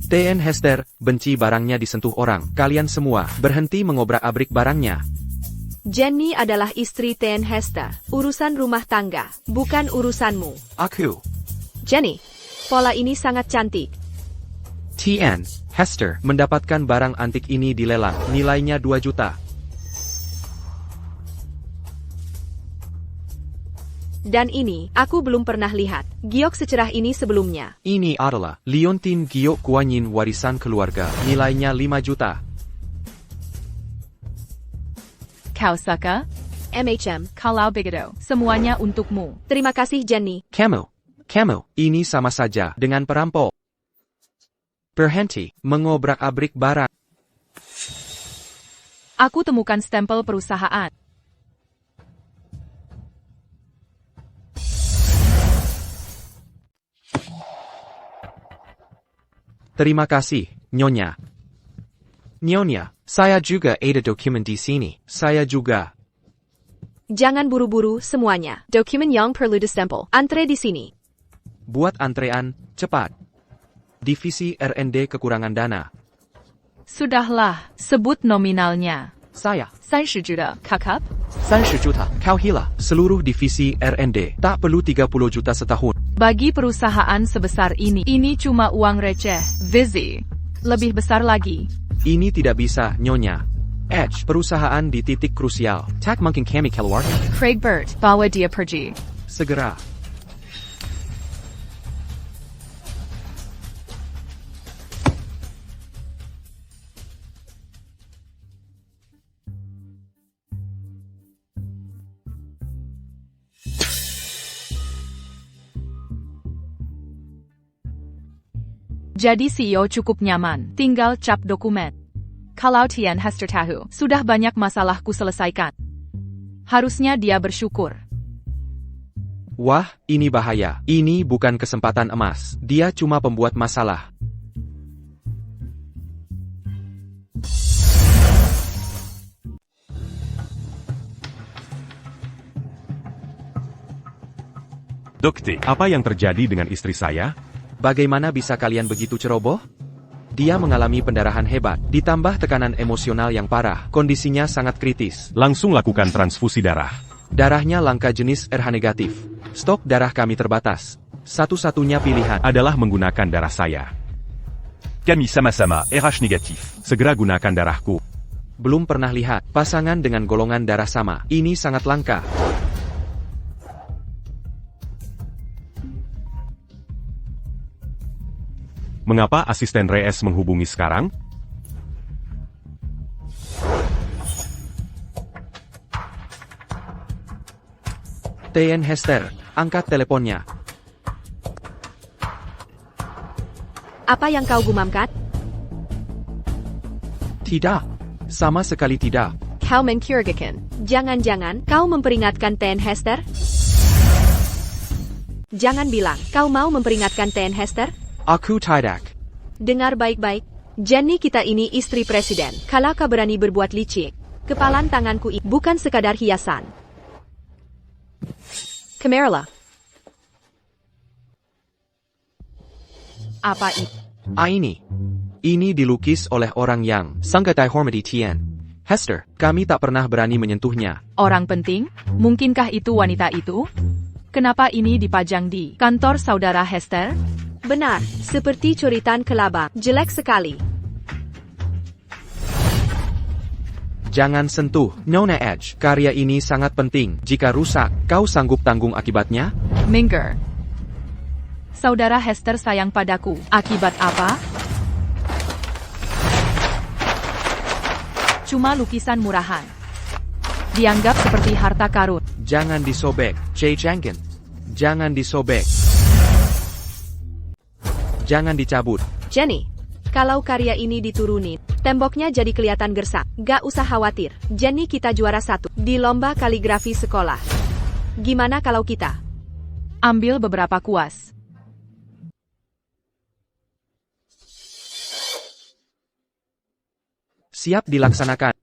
[SPEAKER 4] TN Hester, benci barangnya disentuh orang. Kalian semua, berhenti mengobrak-abrik barangnya.
[SPEAKER 1] Jenny adalah istri TN Hester. Urusan rumah tangga, bukan urusanmu.
[SPEAKER 4] Aku.
[SPEAKER 1] Jenny, pola ini sangat cantik.
[SPEAKER 4] TN Hester mendapatkan barang antik ini di lelang. Nilainya 2 juta.
[SPEAKER 1] Dan ini, aku belum pernah lihat giok secerah ini sebelumnya.
[SPEAKER 4] Ini adalah Liontin Giok Kuanyin warisan keluarga. Nilainya 5 juta.
[SPEAKER 3] Kau suka?
[SPEAKER 1] MHM,
[SPEAKER 3] Kalau begitu, semuanya untukmu.
[SPEAKER 1] terima kasih Jenny.
[SPEAKER 4] Kamu, ini sama saja dengan perampok. Berhenti mengobrak-abrik barang.
[SPEAKER 3] Aku temukan stempel perusahaan.
[SPEAKER 4] Terima kasih, Nyonya. Nyonya, saya juga ada dokumen di sini. Saya juga.
[SPEAKER 1] Jangan buru-buru semuanya. Dokumen yang perlu distempel. Antre di sini.
[SPEAKER 4] Buat antrean, cepat. Divisi R&D kekurangan dana.
[SPEAKER 3] Sudahlah, sebut nominalnya.
[SPEAKER 4] Saya,
[SPEAKER 3] 30 juta, kakak?
[SPEAKER 4] 30 juta. Kau hila. Seluruh divisi R&D. Tak perlu 30 juta setahun.
[SPEAKER 3] Bagi perusahaan sebesar ini cuma uang receh. Visi. Lebih besar lagi.
[SPEAKER 4] Ini tidak bisa, Nyonya. Edge, perusahaan di titik krusial. Tak mungkin kami keluar.
[SPEAKER 3] Craig Burt, bawa dia pergi.
[SPEAKER 4] Segera.
[SPEAKER 3] Jadi CEO cukup nyaman, tinggal cap dokumen. Kalau Tian Hester tahu, sudah banyak masalahku selesaikan. Harusnya dia bersyukur.
[SPEAKER 4] Wah, ini bahaya. Ini bukan kesempatan emas. Dia cuma pembuat masalah.
[SPEAKER 5] Docté.
[SPEAKER 2] Apa yang terjadi dengan istri saya?
[SPEAKER 4] Bagaimana bisa kalian begitu ceroboh? Dia mengalami pendarahan hebat, ditambah tekanan emosional yang parah. Kondisinya sangat kritis.
[SPEAKER 2] Langsung lakukan transfusi darah.
[SPEAKER 4] Darahnya langka jenis RH negatif. Stok darah kami terbatas. Satu-satunya pilihan
[SPEAKER 2] Adalah menggunakan darah saya.
[SPEAKER 5] Kami sama-sama, RH négatif.
[SPEAKER 2] Segera gunakan darahku.
[SPEAKER 4] belum pernah lihat pasangan dengan golongan darah sama. Ini sangat langka.
[SPEAKER 2] Mengapa asisten Reyes menghubungi sekarang?
[SPEAKER 4] TN Hester, angkat teleponnya.
[SPEAKER 1] Apa yang kau gumamkan?
[SPEAKER 4] Tidak. Sama sekali tidak.
[SPEAKER 1] Kau mencurigakan. Jangan-jangan kau memperingatkan TN Hester? Jangan bilang kau mau memperingatkan TN Hester?
[SPEAKER 4] Aku tidak.
[SPEAKER 1] Dengar baik-baik. Jenny kita ini istri presiden. Kalau kau berani berbuat licik, kepalan tanganku ini bukan sekadar hiasan. Kamerla.
[SPEAKER 3] Apa itu?
[SPEAKER 4] Ini dilukis oleh orang yang sangat dihormati Tian. Hester, kami tak pernah berani menyentuhnya.
[SPEAKER 3] Orang penting? Mungkinkah itu wanita itu? Kenapa ini dipajang di kantor saudara Hester?
[SPEAKER 1] Benar, seperti curitan kelabang. Jelek sekali.
[SPEAKER 4] Jangan sentuh, Nona Edge. Karya ini sangat penting. Jika rusak, kau sanggup tanggung akibatnya?
[SPEAKER 3] Minggir. Saudara Hester sayang padaku. Akibat apa? Cuma lukisan murahan. Dianggap seperti harta karun.
[SPEAKER 4] Jangan disobek, Jay Jenkins. Jangan disobek. Jangan dicabut.
[SPEAKER 1] Jenny, kalau karya ini diturunin, temboknya jadi kelihatan gersak. Gak usah khawatir, Jenny kita juara 1 di lomba kaligrafi sekolah. Gimana kalau kita
[SPEAKER 3] Ambil beberapa kuas.
[SPEAKER 4] Siap dilaksanakan.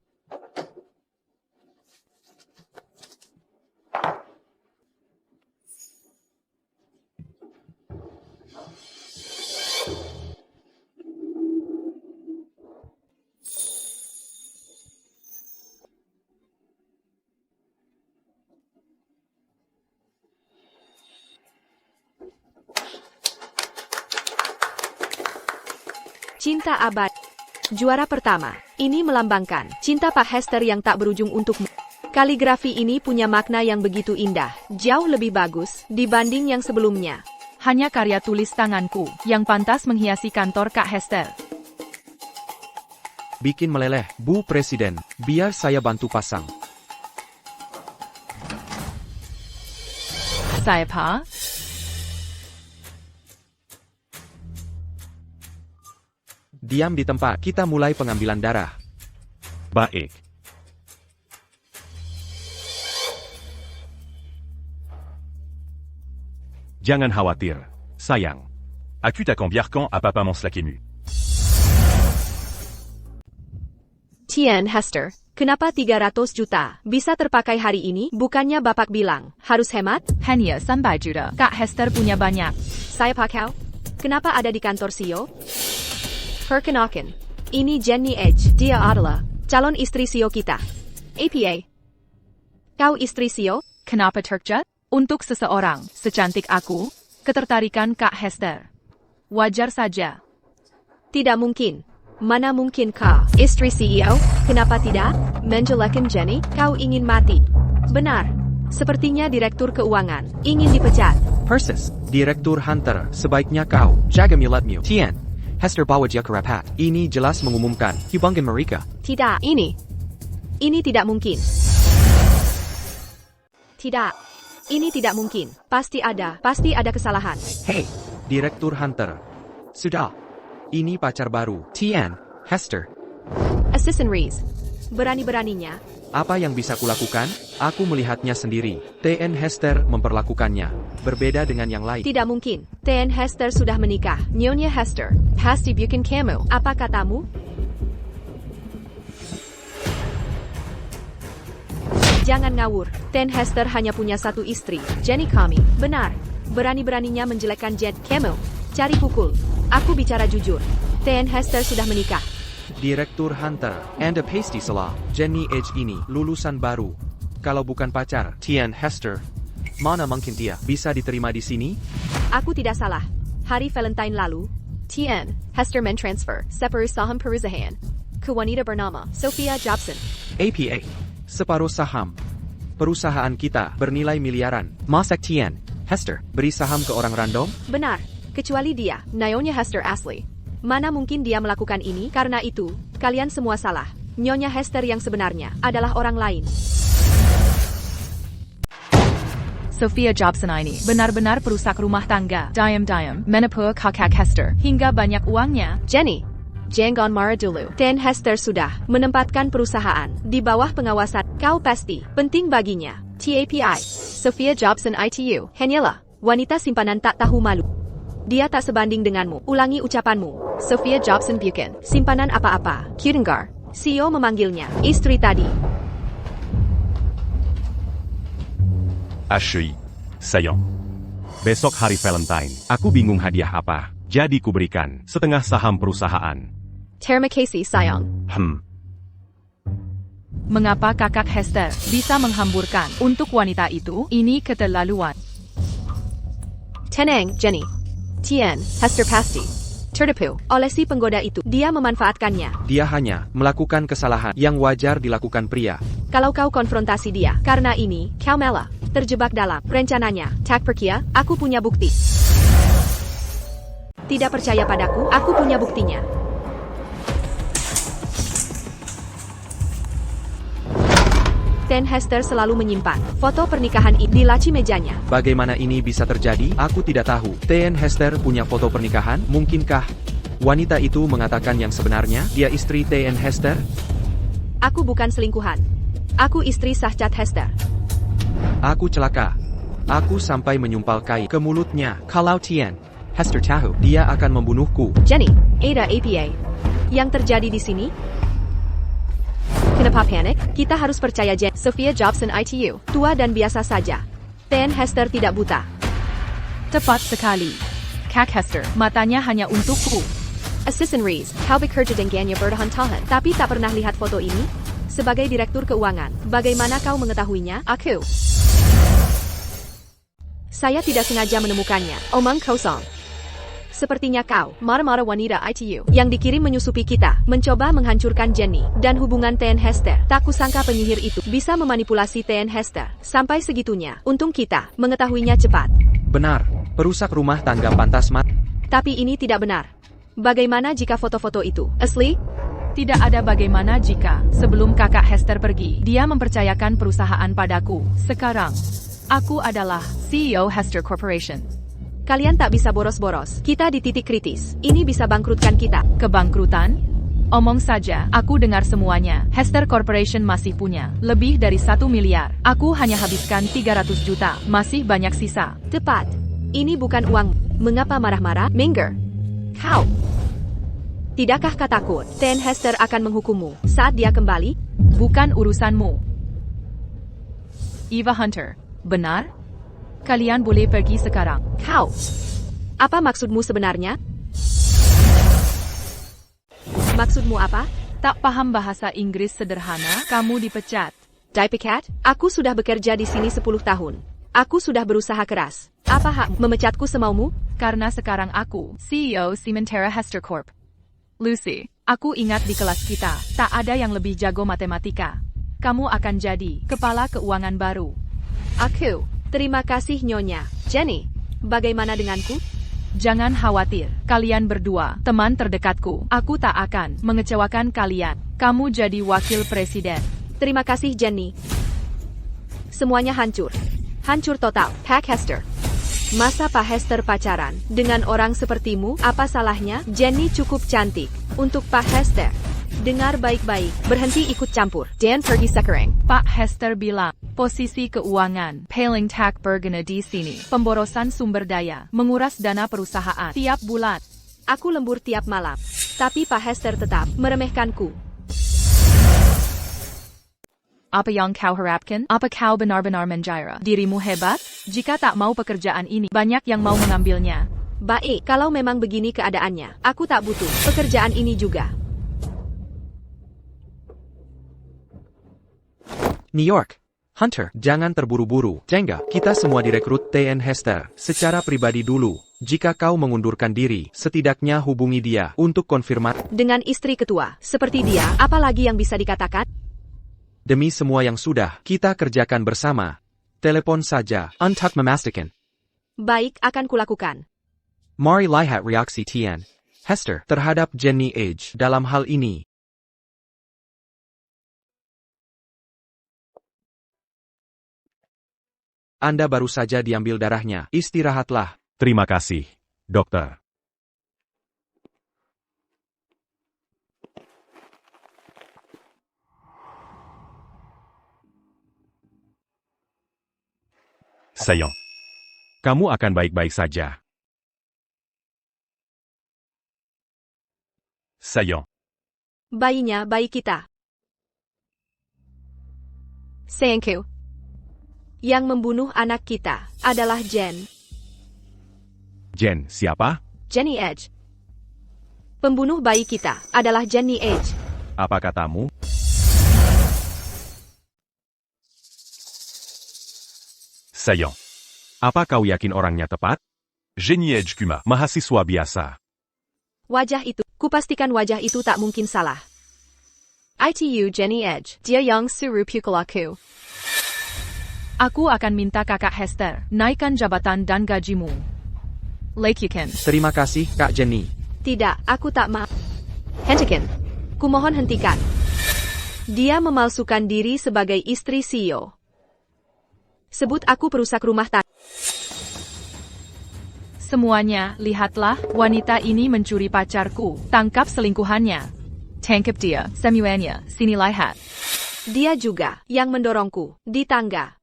[SPEAKER 1] Cinta abad. Juara pertama, ini melambangkan cinta Pak Hester yang tak berujung untukmu. Kaligrafi ini punya makna yang begitu indah, jauh lebih bagus dibanding yang sebelumnya.
[SPEAKER 3] Hanya karya tulis tanganku yang pantas menghiasi kantor Kak Hester.
[SPEAKER 4] Bikin meleleh, Bu Presiden. Biar saya bantu pasang.
[SPEAKER 3] Saya Pak?
[SPEAKER 4] Diam di tempat, kita mulai pengambilan darah.
[SPEAKER 2] Baik. Jangan khawatir, sayang.
[SPEAKER 5] Acute à Cambiarcan à Papa Manslac ému.
[SPEAKER 1] Tian Hester, Kenapa 300 juta? Bisa terpakai hari ini? Bukannya Bapak bilang, harus hemat?
[SPEAKER 3] Hanya 3 juta. Kak Hester punya banyak.
[SPEAKER 1] Saya pakau. Kenapa ada di kantor CEO? Perkenalkan, ini Jenny Edge. Dia adalah calon istri CEO kita. APA. Kau istri CEO?
[SPEAKER 3] Kenapa terkejut? Untuk seseorang secantik aku, ketertarikan Kak Hester. Wajar saja.
[SPEAKER 1] Tidak mungkin. Mana mungkin kau, istri CEO? Kenapa tidak? Menjelekan Jenny, kau ingin mati. Benar. Sepertinya direktur keuangan ingin dipecat.
[SPEAKER 4] Persis, Direktur Hunter, sebaiknya kau jaga mulutmu. Tian, Hester bawa dia ke rapat. Ini jelas mengumumkan hubungan mereka.
[SPEAKER 1] Tidak, ini tidak mungkin. Tidak, ini tidak mungkin. Pasti ada kesalahan.
[SPEAKER 4] Hey, Direktur Hunter. Sudah. Ini pacar baru. Tian, Hester.
[SPEAKER 1] Assistant Reese, berani-beraninya.
[SPEAKER 4] Apa yang bisa kulakukan? Aku melihatnya sendiri. TN Hester memperlakukannya. Berbeda dengan yang lain.
[SPEAKER 1] Tidak mungkin. TN Hester sudah menikah. Nyonya Hester, pasti bukan kamu. Apa katamu? Jangan ngawur. TN Hester hanya punya satu istri, Jenny Kami. Benar. Berani-beraninya menjelekkan Jen. Kamu. Cari pukul. Aku bicara jujur. TN Hester sudah menikah.
[SPEAKER 4] Direktur Hunter, Anda pasti salah. Jenny Edge ini lulusan baru. Kalau bukan pacar, Tian Hester, mana mungkin dia bisa diterima di sini?
[SPEAKER 1] Aku tidak salah. Hari Valentine lalu, Tian Hester mentransfer separuh saham perusahaan ke wanita bernama Sophia Jobson.
[SPEAKER 4] APA, separuh saham. Perusahaan kita bernilai miliaran. Masak Tian Hester beri saham ke orang random?
[SPEAKER 1] Benar. Kecuali dia, Nyonya Hester asli. Mana mungkin dia melakukan ini? Karena itu, kalian semua salah. Nyonya Hester yang sebenarnya adalah orang lain.
[SPEAKER 3] Sophia Jobson ini benar-benar perusak rumah tangga. Diam-diam menipu kakak Hester hingga banyak uangnya.
[SPEAKER 1] Jenny, jangan marah dulu. TN Hester sudah menempatkan perusahaan di bawah pengawasan. Kau pasti penting baginya. TAPI, Sophia Jobson ITU, hanyalah wanita simpanan tak tahu malu. Dia tak sebanding denganmu. Ulangi ucapanmu. Sophia Jobson bukan simpanan apa-apa. Kudengar, CEO memanggilnya istri tadi.
[SPEAKER 5] HEI. Sayang.
[SPEAKER 2] Besok hari Valentine, aku bingung hadiah apa. Jadi kuberikan setengah saham perusahaan.
[SPEAKER 1] Terima kasih sayang.
[SPEAKER 3] Mengapa kakak Hester bisa menghamburkan untuk wanita itu? Ini keterlaluan.
[SPEAKER 1] Tenang, Jenny. Tian Hester pasti tertipu oleh si penggoda itu. Dia memanfaatkannya.
[SPEAKER 4] Dia hanya melakukan kesalahan yang wajar dilakukan pria.
[SPEAKER 1] Kalau kau konfrontasi dia, karena ini, kau malah terjebak dalam rencananya. Tak percaya, aku punya bukti. Tidak percaya padaku, aku punya buktinya. TN Hester selalu menyimpan foto pernikahan di laci mejanya.
[SPEAKER 4] Bagaimana ini bisa terjadi? Aku tidak tahu. TN Hester punya foto pernikahan? Mungkinkah wanita itu mengatakan yang sebenarnya? Dia istri TN Hester?
[SPEAKER 1] Aku bukan selingkuhan. Aku istri sah Cat Hester.
[SPEAKER 4] Aku celaka. Aku sampai menyumpal kai ke mulutnya. Kalau TN Hester tahu, dia akan membunuhku.
[SPEAKER 1] Jenny, Ada APA. Yang terjadi di sini? Kenapa panik? Kita harus percaya Jen. Sophia Jobson ITU, tua dan biasa saja. TN Hester tidak buta.
[SPEAKER 3] Tepat sekali. Kak Hester, matanya hanya untukku.
[SPEAKER 1] Assistant Reese, kau bekerja dengannya bertahan-tahan, tapi tak pernah lihat foto ini? Sebagai direktur keuangan, bagaimana kau mengetahuinya? Aku. Saya tidak sengaja menemukannya. Omong kosong. Sepertinya kau, marah-marah wanita ITU, yang dikirim menyusupi kita, mencoba menghancurkan Jenny, dan hubungan TN Hester. Tak kusangka penyihir itu bisa memanipulasi TN Hester. Sampai segitunya, untung kita mengetahuinya cepat.
[SPEAKER 4] Benar, perusak rumah tangga pantas mati.
[SPEAKER 1] Tapi ini tidak benar. Bagaimana jika foto-foto itu asli?
[SPEAKER 3] Tidak ada bagaimana jika, sebelum kakak Hester pergi, dia mempercayakan perusahaan padaku. Sekarang, aku adalah CEO Hester Corporation.
[SPEAKER 1] Kalian tak bisa boros-boros. Kita di titik kritis. Ini bisa bangkrutkan kita.
[SPEAKER 3] Kebangkrutan? Omong saja, aku dengar semuanya. Hester Corporation masih punya lebih dari 1 miliar. Aku hanya habiskan 300 juta. Masih banyak sisa.
[SPEAKER 1] Tepat. Ini bukan uang. Mengapa marah-marah? Minger. Kau. Tidakkah kau takut? TN Hester akan menghukummu saat dia kembali?
[SPEAKER 3] Bukan urusanmu. Eva Hunter, benar? Kalian boleh pergi sekarang.
[SPEAKER 1] Kau. Apa maksudmu sebenarnya? Maksudmu apa?
[SPEAKER 3] Tak paham bahasa Inggris sederhana, kamu dipecat.
[SPEAKER 1] Dipecat? Aku sudah bekerja di sini 10 tahun. Aku sudah berusaha keras. Apa hak memecatku semaumu?
[SPEAKER 3] Karena sekarang aku, CEO Sementara Hester Corp. Lucy, aku ingat di kelas kita, tak ada yang lebih jago matematika. Kamu akan jadi kepala keuangan baru.
[SPEAKER 1] Aku. Terima kasih Nyonya. Jenny, bagaimana denganku?
[SPEAKER 3] Jangan khawatir, kalian berdua, teman terdekatku. Aku tak akan mengecewakan kalian. Kamu jadi wakil presiden.
[SPEAKER 1] Terima kasih Jenny. Semuanya hancur. Hancur total. Pak Hester. Masa Pak Hester pacaran dengan orang sepertimu? Apa salahnya? Jenny cukup cantik untuk Pak Hester. Dengar baik-baik. Berhenti ikut campur. Dan pergi sekarang.
[SPEAKER 3] Pak Hester bilang, posisi keuangan, paling tak berguna di sini. Pemborosan sumber daya, menguras dana perusahaan tiap bulan.
[SPEAKER 1] Aku lembur tiap malam. Tapi Pak Hester tetap meremehkanku.
[SPEAKER 3] Apa yang kau harapkan? Apa kau benar-benar mengira dirimu hebat? Jika tak mau pekerjaan ini, banyak yang mau mengambilnya.
[SPEAKER 1] Baik, kalau memang begini keadaannya, aku tak butuh pekerjaan ini juga.
[SPEAKER 4] New York. Hunter, jangan terburu-buru. Jengga, kita semua direkrut TN Hester. Secara pribadi dulu. Jika kau mengundurkan diri, setidaknya hubungi dia untuk konfirmasi.
[SPEAKER 1] Dengan istri ketua, seperti dia, apa lagi yang bisa dikatakan?
[SPEAKER 4] Demi semua yang sudah kita kerjakan bersama. Telepon saja, untuk memastikan.
[SPEAKER 1] Baik, akan kulakukan.
[SPEAKER 4] Mari lihat reaksi TN Hester terhadap Jenny Age dalam hal ini. Anda baru saja diambil darahnya. Istirahatlah.
[SPEAKER 2] Terima kasih, dokter.
[SPEAKER 5] Sayang.
[SPEAKER 2] Kamu akan baik-baik saja.
[SPEAKER 5] Sayang.
[SPEAKER 1] Bayinya bayi kita. Sayangku. Yang membunuh anak kita adalah Jen.
[SPEAKER 2] Jen, siapa?
[SPEAKER 1] Jenny Edge. Pembunuh bayi kita adalah Jenny Edge.
[SPEAKER 2] Apa katamu?
[SPEAKER 5] Sayang.
[SPEAKER 2] Apa kau yakin orangnya tepat?
[SPEAKER 5] Jenny Edge Kuma.
[SPEAKER 2] Mahasiswa biasa.
[SPEAKER 1] Wajah itu, kupastikan wajah itu tak mungkin salah. ITU Jenny Edge. Dia yang suruh pukul aku.
[SPEAKER 3] Aku akan minta kakak Hester, naikkan jabatan dan gajimu. Lakukan.
[SPEAKER 4] Terima kasih, Kak Jenny.
[SPEAKER 1] Tidak, aku tak mau. Hentikan. Kumohon hentikan. Dia memalsukan diri sebagai istri CEO. Sebut aku perusak rumah tangga.
[SPEAKER 3] Semuanya, lihatlah, wanita ini mencuri pacarku. Tangkap selingkuhannya. Tangkap dia, semuanya, sini lihat.
[SPEAKER 1] Dia juga yang mendorongku di tangga.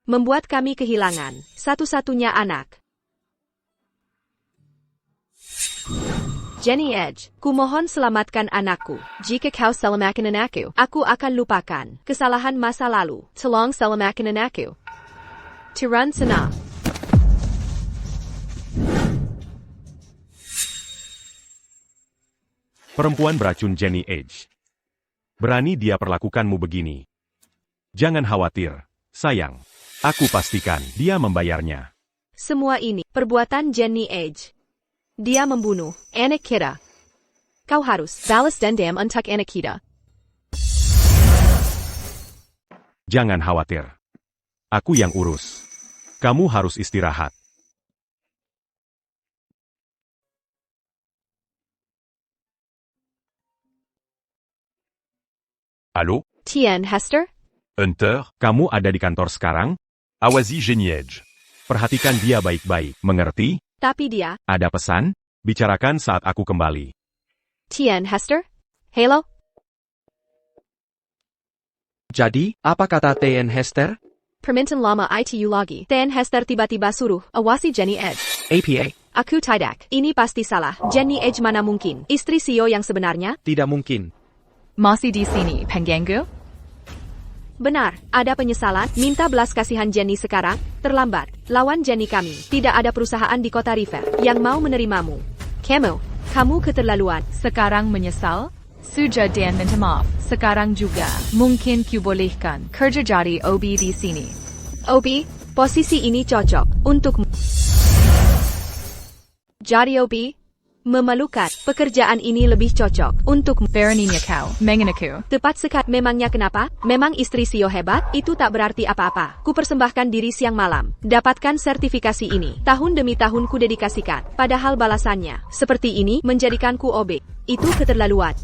[SPEAKER 1] Membuat kami kehilangan satu-satunya anak. Jenny Edge, kumohon selamatkan anakku. Jika kau selamatkan anakku, aku akan lupakan kesalahan masa lalu. Tolong selamatkan anakku. Turan sana.
[SPEAKER 2] Perempuan beracun Jenny Edge. Berani dia perlakukanmu begini. Jangan khawatir, sayang. Aku pastikan dia membayarnya.
[SPEAKER 1] Semua ini perbuatan Jenny Edge. Dia membunuh anak kita. Kau harus balas dendam untuk anak kita.
[SPEAKER 2] Jangan khawatir. Aku yang urus. Kamu harus istirahat.
[SPEAKER 5] Allô?
[SPEAKER 1] Tien Hester?
[SPEAKER 5] Hunter?
[SPEAKER 2] Kamu ada di kantor sekarang?
[SPEAKER 5] Awasi Jenny Edge.
[SPEAKER 2] Perhatikan dia baik-baik. Mengerti?
[SPEAKER 1] Tapi dia,
[SPEAKER 2] Ada pesan? Bicarakan saat aku kembali.
[SPEAKER 1] Tien Hester? Hello?
[SPEAKER 4] Jadi, apa kata TN Hester?
[SPEAKER 1] Permintaan lama ITU lagi. Tien Hester tiba-tiba suruh awasi Jenny Edge.
[SPEAKER 4] APA.
[SPEAKER 1] Aku tidak. Ini pasti salah. Jenny Edge mana mungkin? Istri CEO yang sebenarnya?
[SPEAKER 4] Tidak mungkin.
[SPEAKER 3] Masih di sini, pengganggu?
[SPEAKER 1] Benar, ada penyesalan, minta belas kasihan Jenny sekarang, terlambat. Lawan Jenny kami, tidak ada perusahaan di kota River yang mau menerimamu. Kamu keterlaluan.
[SPEAKER 3] Sekarang menyesal? Sudah dan minta maaf. Sekarang juga, mungkin kubolehkan kerja jadi OB di sini.
[SPEAKER 1] OB, posisi ini cocok untukmu. Jadi OB, memalukan, pekerjaan ini lebih cocok untukmu.
[SPEAKER 3] Beraninya kau, mengenaku.
[SPEAKER 1] Tepat sekali. Memangnya kenapa? Memang istri CEO hebat? Itu tak berarti apa-apa. Ku persembahkan diri siang malam. Dapatkan sertifikasi ini. Tahun demi tahun ku dedikasikan. Padahal balasannya, seperti ini, menjadikanku OB. Itu keterlaluan.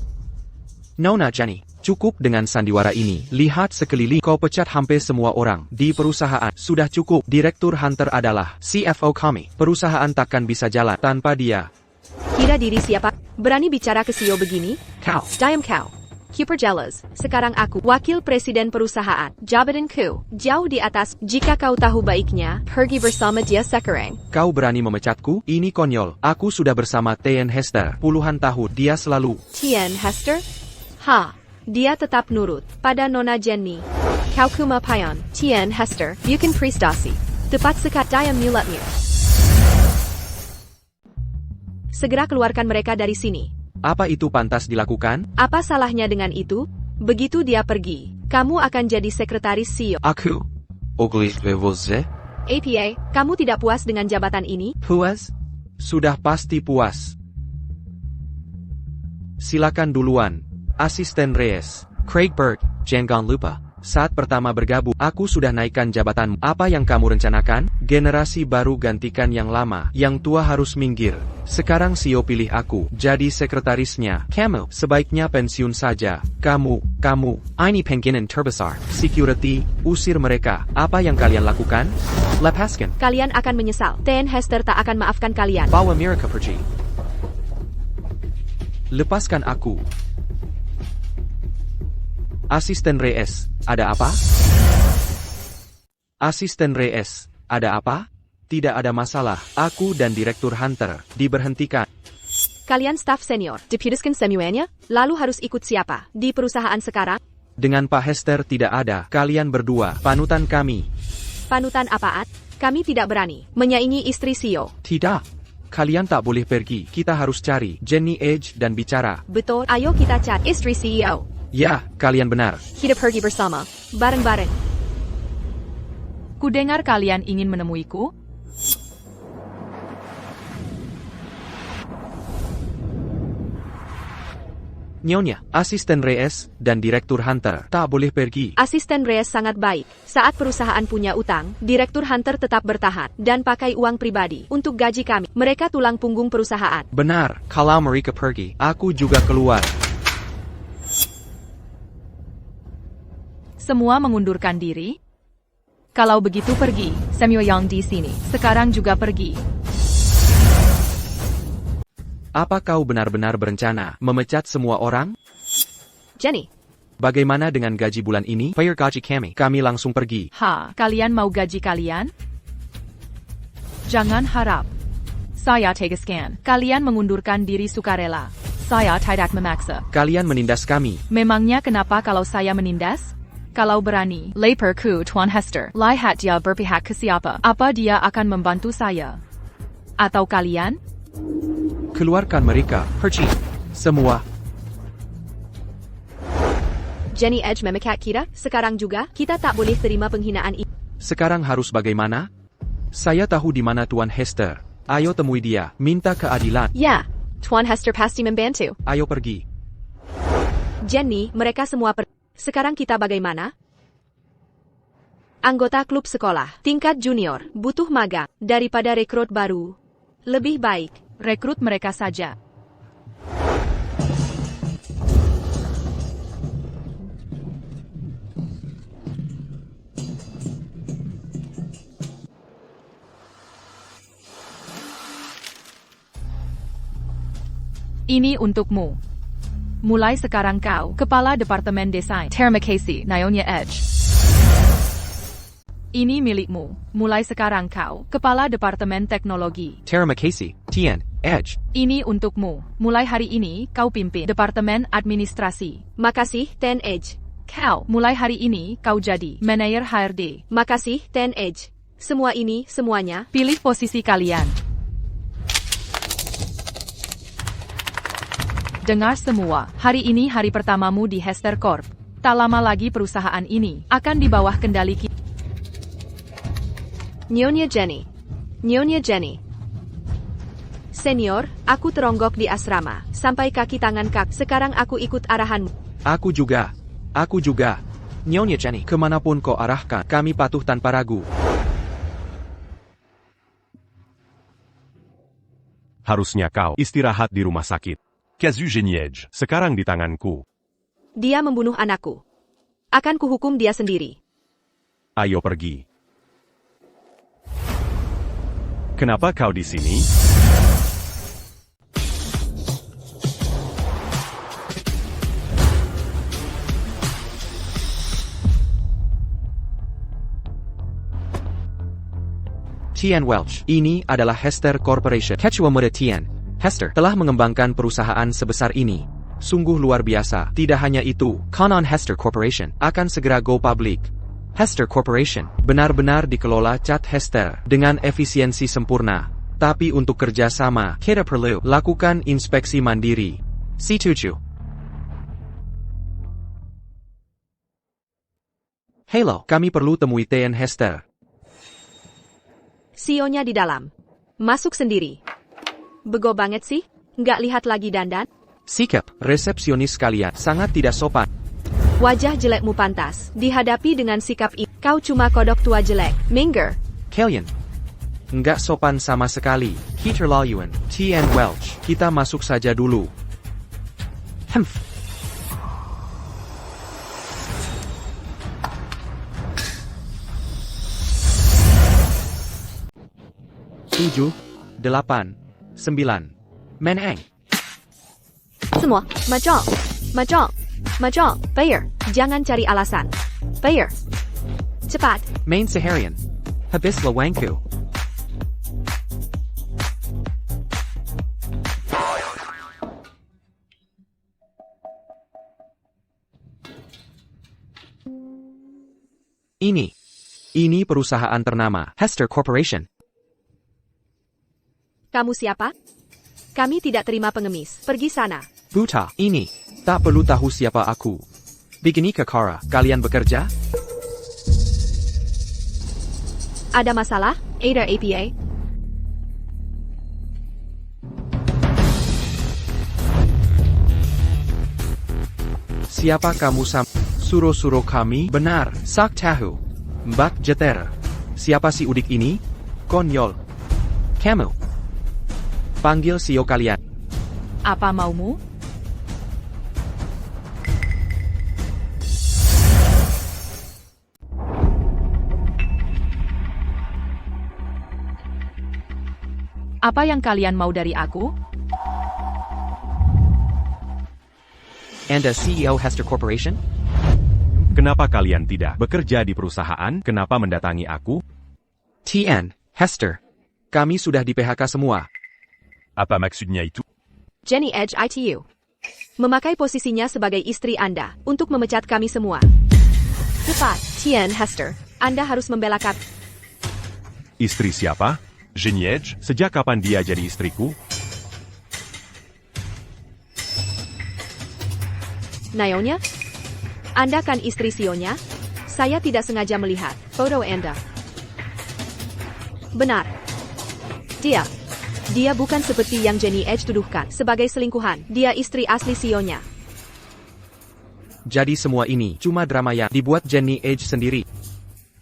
[SPEAKER 4] Nona Jenny, cukup dengan sandiwara ini. Lihat sekeliling, kau pecat hampir semua orang di perusahaan. Sudah cukup. Direktur Hunter adalah CFO kami. Perusahaan takkan bisa jalan tanpa dia.
[SPEAKER 1] Kira diri siapa? Berani bicara ke CEO begini?
[SPEAKER 4] Kau.
[SPEAKER 1] Diam kau. Super jealous. Sekarang aku, wakil presiden perusahaan. Jabatanku jauh di atas. Jika kau tahu baiknya, pergi bersama dia sekarang.
[SPEAKER 4] Kau berani memecatku? Ini konyol. Aku sudah bersama Tian Hester puluhan tahun. Dia selalu.
[SPEAKER 1] Tian Hester? Dia tetap nurut pada Nona Jenny. Kau kumapayan, Tian Hester, bukan prestasi. Tepat sekali. Diam mulatmu. Segera keluarkan mereka dari sini.
[SPEAKER 4] Apa itu pantas dilakukan?
[SPEAKER 1] Apa salahnya dengan itu? Begitu dia pergi, kamu akan jadi sekretaris CEO.
[SPEAKER 4] Aku. Ogli Vevoze?
[SPEAKER 1] APA, kamu tidak puas dengan jabatan ini?
[SPEAKER 4] Puas? Sudah pasti puas. Silakan duluan. Asisten Reyes. Craig Burt, jangan lupa. Saat pertama bergabung, aku sudah naikkan jabatanmu. Apa yang kamu rencanakan? Generasi baru gantikan yang lama. Yang tua harus minggir. Sekarang CEO pilih aku jadi sekretarisnya. Kamu sebaiknya pensiun saja. Kamu, ini penginan terbesar. Security, usir mereka. Apa yang kalian lakukan? Lepaskan.
[SPEAKER 1] Kalian akan menyesal. Tian Hester tak akan maafkan kalian.
[SPEAKER 4] Bawa mereka pergi. Lepaskan aku. Asisten Reyes, ada apa? Asisten Reyes, ada apa? Tidak ada masalah. Aku dan Direktur Hunter diberhentikan.
[SPEAKER 1] Kalian staf senior, diputuskan semuanya, lalu harus ikut siapa? Di perusahaan sekarang?
[SPEAKER 4] Dengan Pak Hester tidak ada. Kalian berdua, panutan kami.
[SPEAKER 1] Panutan apaan? Kami tidak berani menyaingi istri CEO.
[SPEAKER 4] Tidak. Kalian tak boleh pergi. Kita harus cari Jenny Edge dan bicara.
[SPEAKER 1] Betul, ayo kita cari istri CEO.
[SPEAKER 4] Ya, kalian benar.
[SPEAKER 1] Kita pergi bersama, bareng-bareng.
[SPEAKER 3] Kudengar kalian ingin menemuiku?
[SPEAKER 4] Nyonya, Asisten Reyes dan Direktur Hunter tak boleh pergi.
[SPEAKER 1] Asisten Reyes sangat baik. Saat perusahaan punya utang, Direktur Hunter tetap bertahan dan pakai uang pribadi untuk gaji kami. Mereka tulang punggung perusahaan.
[SPEAKER 4] Benar, kalau mereka pergi, aku juga keluar.
[SPEAKER 3] Semua mengundurkan diri? Kalau begitu pergi, Samuel yang di sini. Sekarang juga pergi.
[SPEAKER 4] Apa kau benar-benar berencana memecat semua orang?
[SPEAKER 1] Jenny,
[SPEAKER 4] Bagaimana dengan gaji bulan ini? Bayar gaji kami. Kami langsung pergi.
[SPEAKER 3] Kalian mau gaji kalian? Jangan harap. Saya tegaskan, kalian mengundurkan diri sukarela. Saya tidak memaksa.
[SPEAKER 4] Kalian menindas kami.
[SPEAKER 3] Memangnya kenapa kalau saya menindas? Kalau berani, laporku Tuan Hester. Lihat dia berpihak ke siapa. Apa dia akan membantu saya? Atau kalian?
[SPEAKER 4] Keluarkan mereka. Pergi. Semua.
[SPEAKER 1] Jenny Edge memikat kita, sekarang juga, kita tak boleh terima penghinaan ini.
[SPEAKER 4] Sekarang harus bagaimana? Saya tahu di mana Tuan Hester. Ayo temui dia. Minta keadilan.
[SPEAKER 1] Ya, Tuan Hester pasti membantu.
[SPEAKER 4] Ayo pergi.
[SPEAKER 1] Jenny, mereka semua Sekarang kita bagaimana? Anggota klub sekolah, tingkat junior, butuh magang, daripada rekrut baru. Lebih baik,
[SPEAKER 3] rekrut mereka saja. Ini untukmu. Mulai sekarang kau, Kepala Departemen Desain. Terima kasih, Nyonya Edge. Ini milikmu. Mulai sekarang kau, Kepala Departemen Teknologi.
[SPEAKER 4] Terima kasih, Tian. Edge.
[SPEAKER 3] Ini untukmu. Mulai hari ini, kau pimpin Departemen Administrasi.
[SPEAKER 1] Makasih, Ten Edge.
[SPEAKER 3] Kau, mulai hari ini, kau jadi Manager HRD.
[SPEAKER 1] Makasih, Ten Edge. Semua ini, semuanya.
[SPEAKER 3] Pilih posisi kalian. Dengar semua, hari ini hari pertamamu di Hester Corp. Tak lama lagi perusahaan ini akan di bawah kendali kita.
[SPEAKER 1] Nyonya Jenny. Nyonya Jenny. Senior, aku teronggok di asrama, sampai kaki tangan kak. Sekarang aku ikut arahanmu.
[SPEAKER 4] Aku juga. Aku juga. Nyonya Jenny, kemanapun kau arahkan, kami patuh tanpa ragu.
[SPEAKER 2] Harusnya kau istirahat di rumah sakit.
[SPEAKER 5] Casu Jenny Edge.
[SPEAKER 2] Sekarang di tanganku.
[SPEAKER 1] Dia membunuh anakku. Akan kuhukum dia sendiri.
[SPEAKER 2] Ayo pergi. Kenapa kau di sini?
[SPEAKER 4] Tian Welch. Ini adalah Hester Corporation. Ketua muda Tian, Hester, telah mengembangkan perusahaan sebesar ini. Sungguh luar biasa. Tidak hanya itu, konon Hester Corporation akan segera go public. Hester Corporation benar-benar dikelola Cat Hester dengan efisiensi sempurna. Tapi untuk kerjasama, kita perlu lakukan inspeksi mandiri. C7. Halo, kami perlu temui Tian Hester.
[SPEAKER 1] CEO-nya di dalam. Masuk sendiri. Bego banget sih? Nggak lihat lagi dandan?
[SPEAKER 4] Sikap resepsionis kalian sangat tidak sopan.
[SPEAKER 1] Wajah jelekmu pantas dihadapi dengan sikap ini. Kau cuma kodok tua jelek. Minger.
[SPEAKER 4] Kalian nggak sopan sama sekali. Keterlaluan. Tian Welch, kita masuk saja dulu. Humph. Tujuh, 8, 9. Meneng.
[SPEAKER 1] Semua. Macam. Macam. Macam. Fair. Jangan cari alasan. Fair. Cepat.
[SPEAKER 4] Main seharian. Habis lawangku. Ini perusahaan ternama, Hester Corporation.
[SPEAKER 1] Kamu siapa? Kami tidak terima pengemis. Pergi sana.
[SPEAKER 4] Buta, ini. Tak perlu tahu siapa aku. Begini Kakara, kalian bekerja?
[SPEAKER 1] Ada masalah? Ada APA?
[SPEAKER 4] Siapa kamu suruh-suruh kami? Benar, sak tahu. Mbak Jeter. Siapa si udik ini? Konyol. Kamu. Panggil CEO kalian.
[SPEAKER 3] Apa maumu? Apa yang kalian mau dari aku?
[SPEAKER 4] Anda CEO Hester Corporation?
[SPEAKER 2] Kenapa kalian tidak bekerja di perusahaan? Kenapa mendatangi aku?
[SPEAKER 4] Tian, Hester. Kami sudah di PHK semua.
[SPEAKER 5] Apa maksudnya itu?
[SPEAKER 1] Jenny Edge ITU. Memakai posisinya sebagai istri Anda untuk memecat kami semua. Cepat, Tian Hester. Anda harus membela kami.
[SPEAKER 2] Istri siapa?
[SPEAKER 5] Jenny Edge?
[SPEAKER 2] Sejak kapan dia jadi istriku?
[SPEAKER 1] Naonya? Anda kan istri CEO-nya? Saya tidak sengaja melihat foto Anda. Benar. Dia bukan seperti yang Jenny Edge tuduhkan sebagai selingkuhan. Dia istri asli CEO-nya.
[SPEAKER 4] Jadi semua ini cuma drama yang dibuat Jenny Edge sendiri.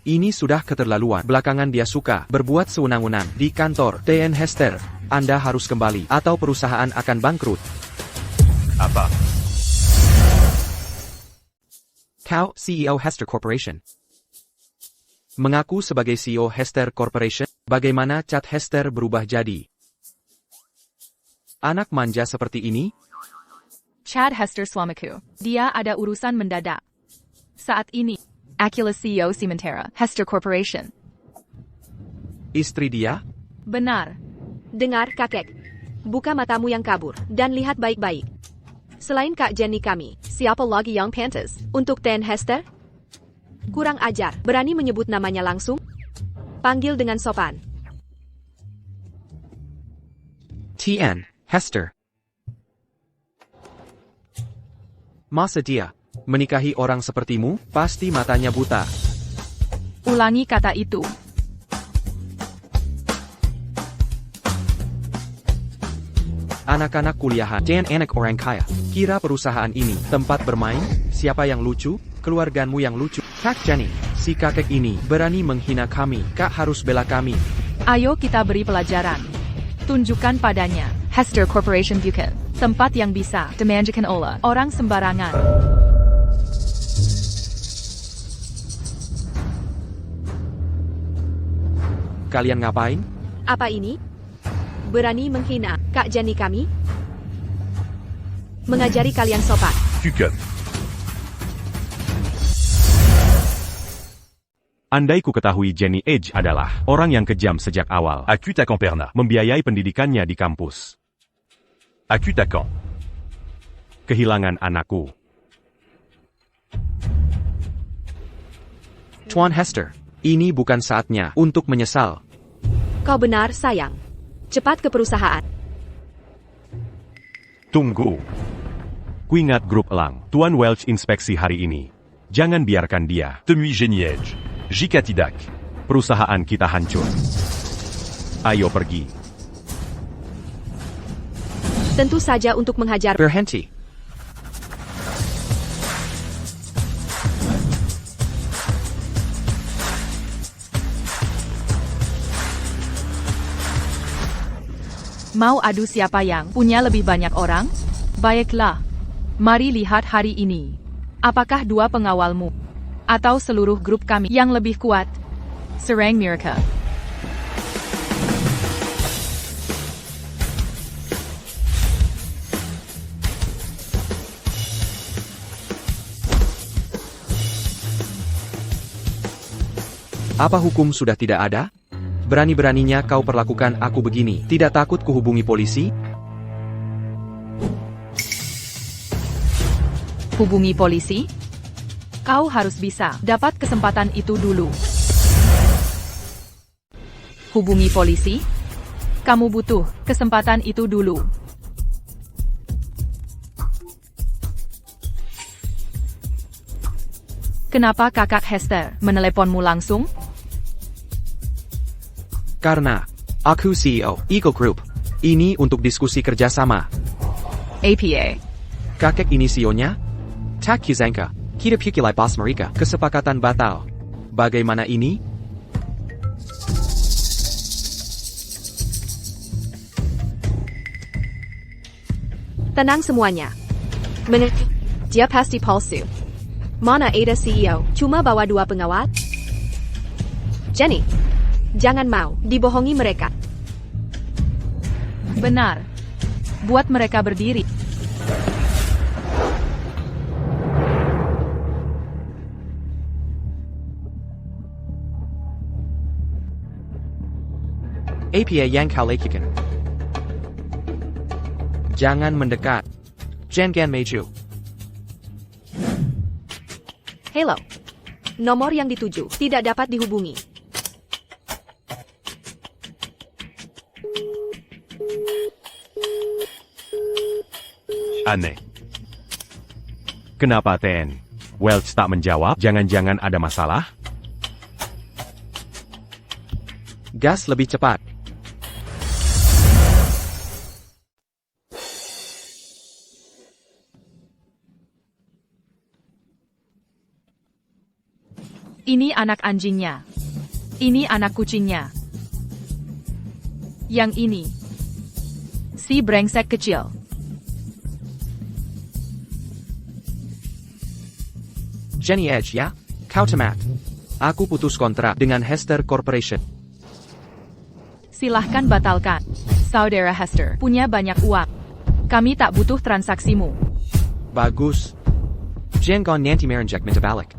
[SPEAKER 4] Ini sudah keterlaluan. Belakangan dia suka berbuat sewenang-wenang di kantor Tian Hester. Anda harus kembali atau perusahaan akan bangkrut.
[SPEAKER 5] Apa?
[SPEAKER 4] Kau CEO Hester Corporation. Mengaku sebagai CEO Hester Corporation, bagaimana Cat Hester berubah jadi anak manja seperti ini?
[SPEAKER 3] Chad Hester suamiku. Dia ada urusan mendadak. Saat ini, Acula CEO Sementara, Hester Corporation.
[SPEAKER 4] Istri dia?
[SPEAKER 3] Benar.
[SPEAKER 1] Dengar, kakek. Buka matamu yang kabur, dan lihat baik-baik. Selain Kak Jenny kami, siapa lagi yang pantas untuk TN Hester? Kurang ajar, berani menyebut namanya langsung? Panggil dengan sopan.
[SPEAKER 4] TN, Hester. Masa dia menikahi orang sepertimu, pasti matanya buta.
[SPEAKER 3] Ulangi kata itu.
[SPEAKER 4] Anak-anak kuliahan dan anak orang kaya. Kira perusahaan ini tempat bermain? Siapa yang lucu? Keluargamu yang lucu. Kak Jenny, si kakek ini berani menghina kami. Kak harus bela kami.
[SPEAKER 3] Ayo kita beri pelajaran. Tunjukkan padanya. Hester Corporation bukan tempat yang bisa dimanjakan oleh orang sembarangan.
[SPEAKER 4] Kalian ngapain?
[SPEAKER 1] Apa ini? Berani menghina Kak Jenny kami? Mengajari kalian sopan.
[SPEAKER 5] Kuken.
[SPEAKER 2] Andai ku ketahui Jenny Edge adalah orang yang kejam sejak awal,
[SPEAKER 5] Akutakan Perna.
[SPEAKER 2] membiayai pendidikannya di kampus,
[SPEAKER 5] Akutakan.
[SPEAKER 2] kehilangan anakku.
[SPEAKER 4] Tuan Hester, ini bukan saatnya untuk menyesal.
[SPEAKER 1] Kau benar, sayang. Cepat ke perusahaan.
[SPEAKER 2] Tunggu. Kuingat grup elang, Tuan Welch inspeksi hari ini. Jangan biarkan dia.
[SPEAKER 5] Temui Jenny Edge. Jikatidak.
[SPEAKER 2] Perusahaan kita hancur. Ayo pergi.
[SPEAKER 1] Tentu saja untuk menghajar.
[SPEAKER 4] Berhenti.
[SPEAKER 3] Mau adu siapa yang punya lebih banyak orang? Baiklah. Mari lihat hari ini. Apakah dua pengawalmu atau seluruh grup kami yang lebih kuat? Serang mereka.
[SPEAKER 4] Apa hukum sudah tidak ada? Berani-beraninya kau perlakukan aku begini. Tidak takut kuhubungi polisi?
[SPEAKER 3] Hubungi polisi? Kau harus bisa dapat kesempatan itu dulu. Hubungi polisi? Kamu butuh kesempatan itu dulu. Kenapa kakak Hester meneleponmu langsung?
[SPEAKER 4] Karena aku CEO Eagle Group. Ini untuk diskusi kerjasama.
[SPEAKER 3] APA.
[SPEAKER 4] Kakek ini CEO-nya? Tak Kizanka. Kita pukilai bos mereka. Kesepakatan batal. Bagaimana ini?
[SPEAKER 1] Tenang semuanya. Dia pasti palsu. Mana ada CEO, cuma bawa dua pengawal? Jenny, jangan mau dibohongi mereka.
[SPEAKER 3] Benar. Buat mereka berdiri.
[SPEAKER 4] APA yang kau lakukan. Jangan mendekat. Jangan maju.
[SPEAKER 1] Hello. Nomor yang dituju tidak dapat dihubungi.
[SPEAKER 2] Aneh. Kenapa TN Welch tak menjawab? Jangan-jangan ada masalah?
[SPEAKER 4] Gas lebih cepat.
[SPEAKER 3] Ini anak anjingnya. Ini anak kucingnya. Yang ini. Si brengsek kecil.
[SPEAKER 4] Jenny Edge ya? Kau tamat. Aku putus kontrak dengan Hester Corporation.
[SPEAKER 3] Silahkan batalkan. Saudara Hester punya banyak uang. Kami tak butuh transaksimu.
[SPEAKER 4] Bagus. Jangan nanti merenjak minta balik.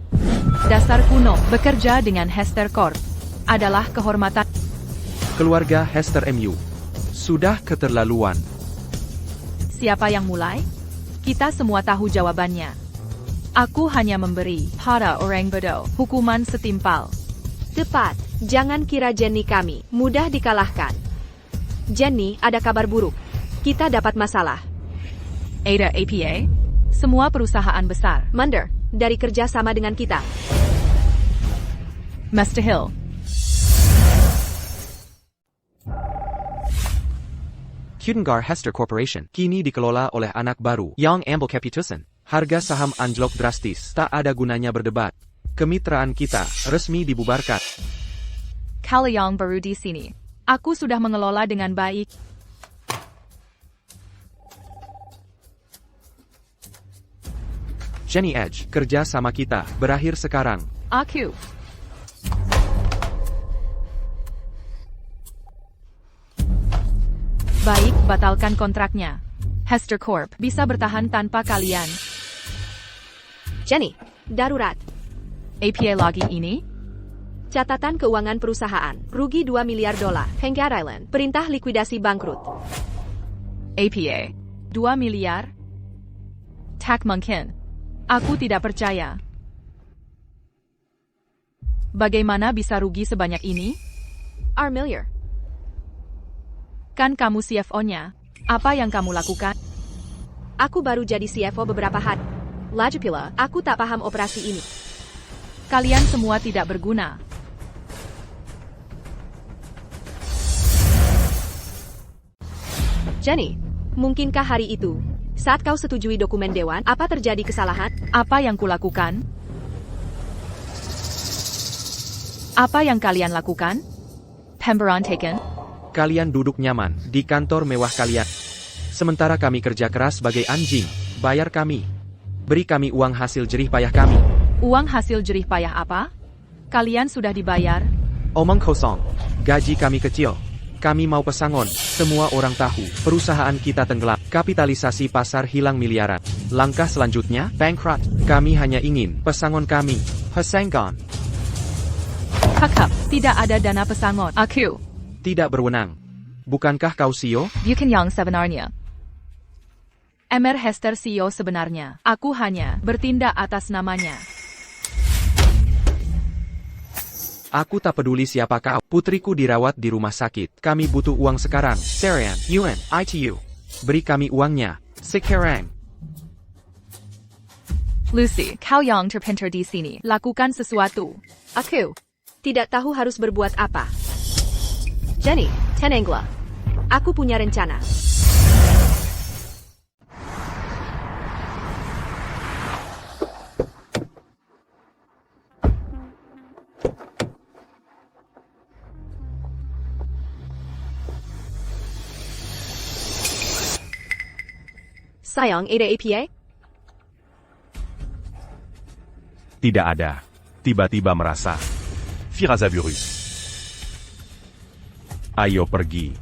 [SPEAKER 3] Dasar kuno, bekerja dengan Hester Corp adalah kehormatan.
[SPEAKER 4] Keluarga Hester MU. Sudah keterlaluan.
[SPEAKER 3] Siapa yang mulai? Kita semua tahu jawabannya. Aku hanya memberi pada orang bodoh hukuman setimpal.
[SPEAKER 1] Tepat, jangan kira Jenny kami mudah dikalahkan. Jenny, ada kabar buruk. Kita dapat masalah.
[SPEAKER 3] Ada APA? Semua perusahaan besar.
[SPEAKER 1] Munder, dari kerja sama dengan kita.
[SPEAKER 3] Mr. Hill.
[SPEAKER 4] Cudengar Hester Corporation kini dikelola oleh anak baru, Young Amble Caputusen. Harga saham anjlok drastis, tak ada gunanya berdebat. Kemitraan kita resmi dibubarkan.
[SPEAKER 3] Kalian baru di sini. Aku sudah mengelola dengan baik.
[SPEAKER 4] Jenny Edge, kerja sama kita berakhir sekarang.
[SPEAKER 3] Aku. Baik, batalkan kontraknya. Hester Corp bisa bertahan tanpa kalian.
[SPEAKER 1] Jenny, darurat.
[SPEAKER 3] APA lagi ini?
[SPEAKER 1] Catatan keuangan perusahaan, rugi $2 miliar. Hangar Island, perintah likuidasi bangkrut.
[SPEAKER 3] APA. 2 miliar? Tak mungkin. Aku tidak percaya. Bagaimana bisa rugi sebanyak ini?
[SPEAKER 1] $1 miliar.
[SPEAKER 3] Kan kamu CFO-nya. Apa yang kamu lakukan?
[SPEAKER 1] Aku baru jadi CFO beberapa hari. Lagi pula, aku tak paham operasi ini.
[SPEAKER 3] Kalian semua tidak berguna.
[SPEAKER 1] Jenny, mungkinkah hari itu, saat kau setujui dokumen dewan, apa terjadi kesalahan?
[SPEAKER 3] Apa yang kulakukan? Apa yang kalian lakukan? Pemberontakan?
[SPEAKER 4] Kalian duduk nyaman di kantor mewah kalian. Sementara kami kerja keras sebagai anjing. Bayar kami. Beri kami uang hasil jerih payah kami.
[SPEAKER 3] Uang hasil jerih payah apa? Kalian sudah dibayar?
[SPEAKER 4] Omong kosong. Gaji kami kecil. Kami mau pesangon. Semua orang tahu. Perusahaan kita tenggelam. Kapitalisasi pasar hilang miliaran. Langkah selanjutnya, bankrupt. Kami hanya ingin pesangon kami. Pesangon.
[SPEAKER 3] Kakak, tidak ada dana pesangon. Aku.
[SPEAKER 4] Tidak berwenang. Bukankah kau CEO?
[SPEAKER 3] Bukan yang sebenarnya. Emer Hester CEO sebenarnya. Aku hanya bertindak atas namanya.
[SPEAKER 4] Aku tak peduli siapa kau. Putriku dirawat di rumah sakit. Kami butuh uang sekarang. Serian, Yuen, ITU. Beri kami uangnya. Sekarang.
[SPEAKER 3] Lucy, kau yang terpintar di sini. Lakukan sesuatu.
[SPEAKER 1] Aku tidak tahu harus berbuat apa. Jenny, Tenengla. Aku punya rencana. Sayang, ada APA?
[SPEAKER 2] Tidak ada. Tiba-tiba merasa.
[SPEAKER 5] Firazavurus.
[SPEAKER 2] Ayo pergi.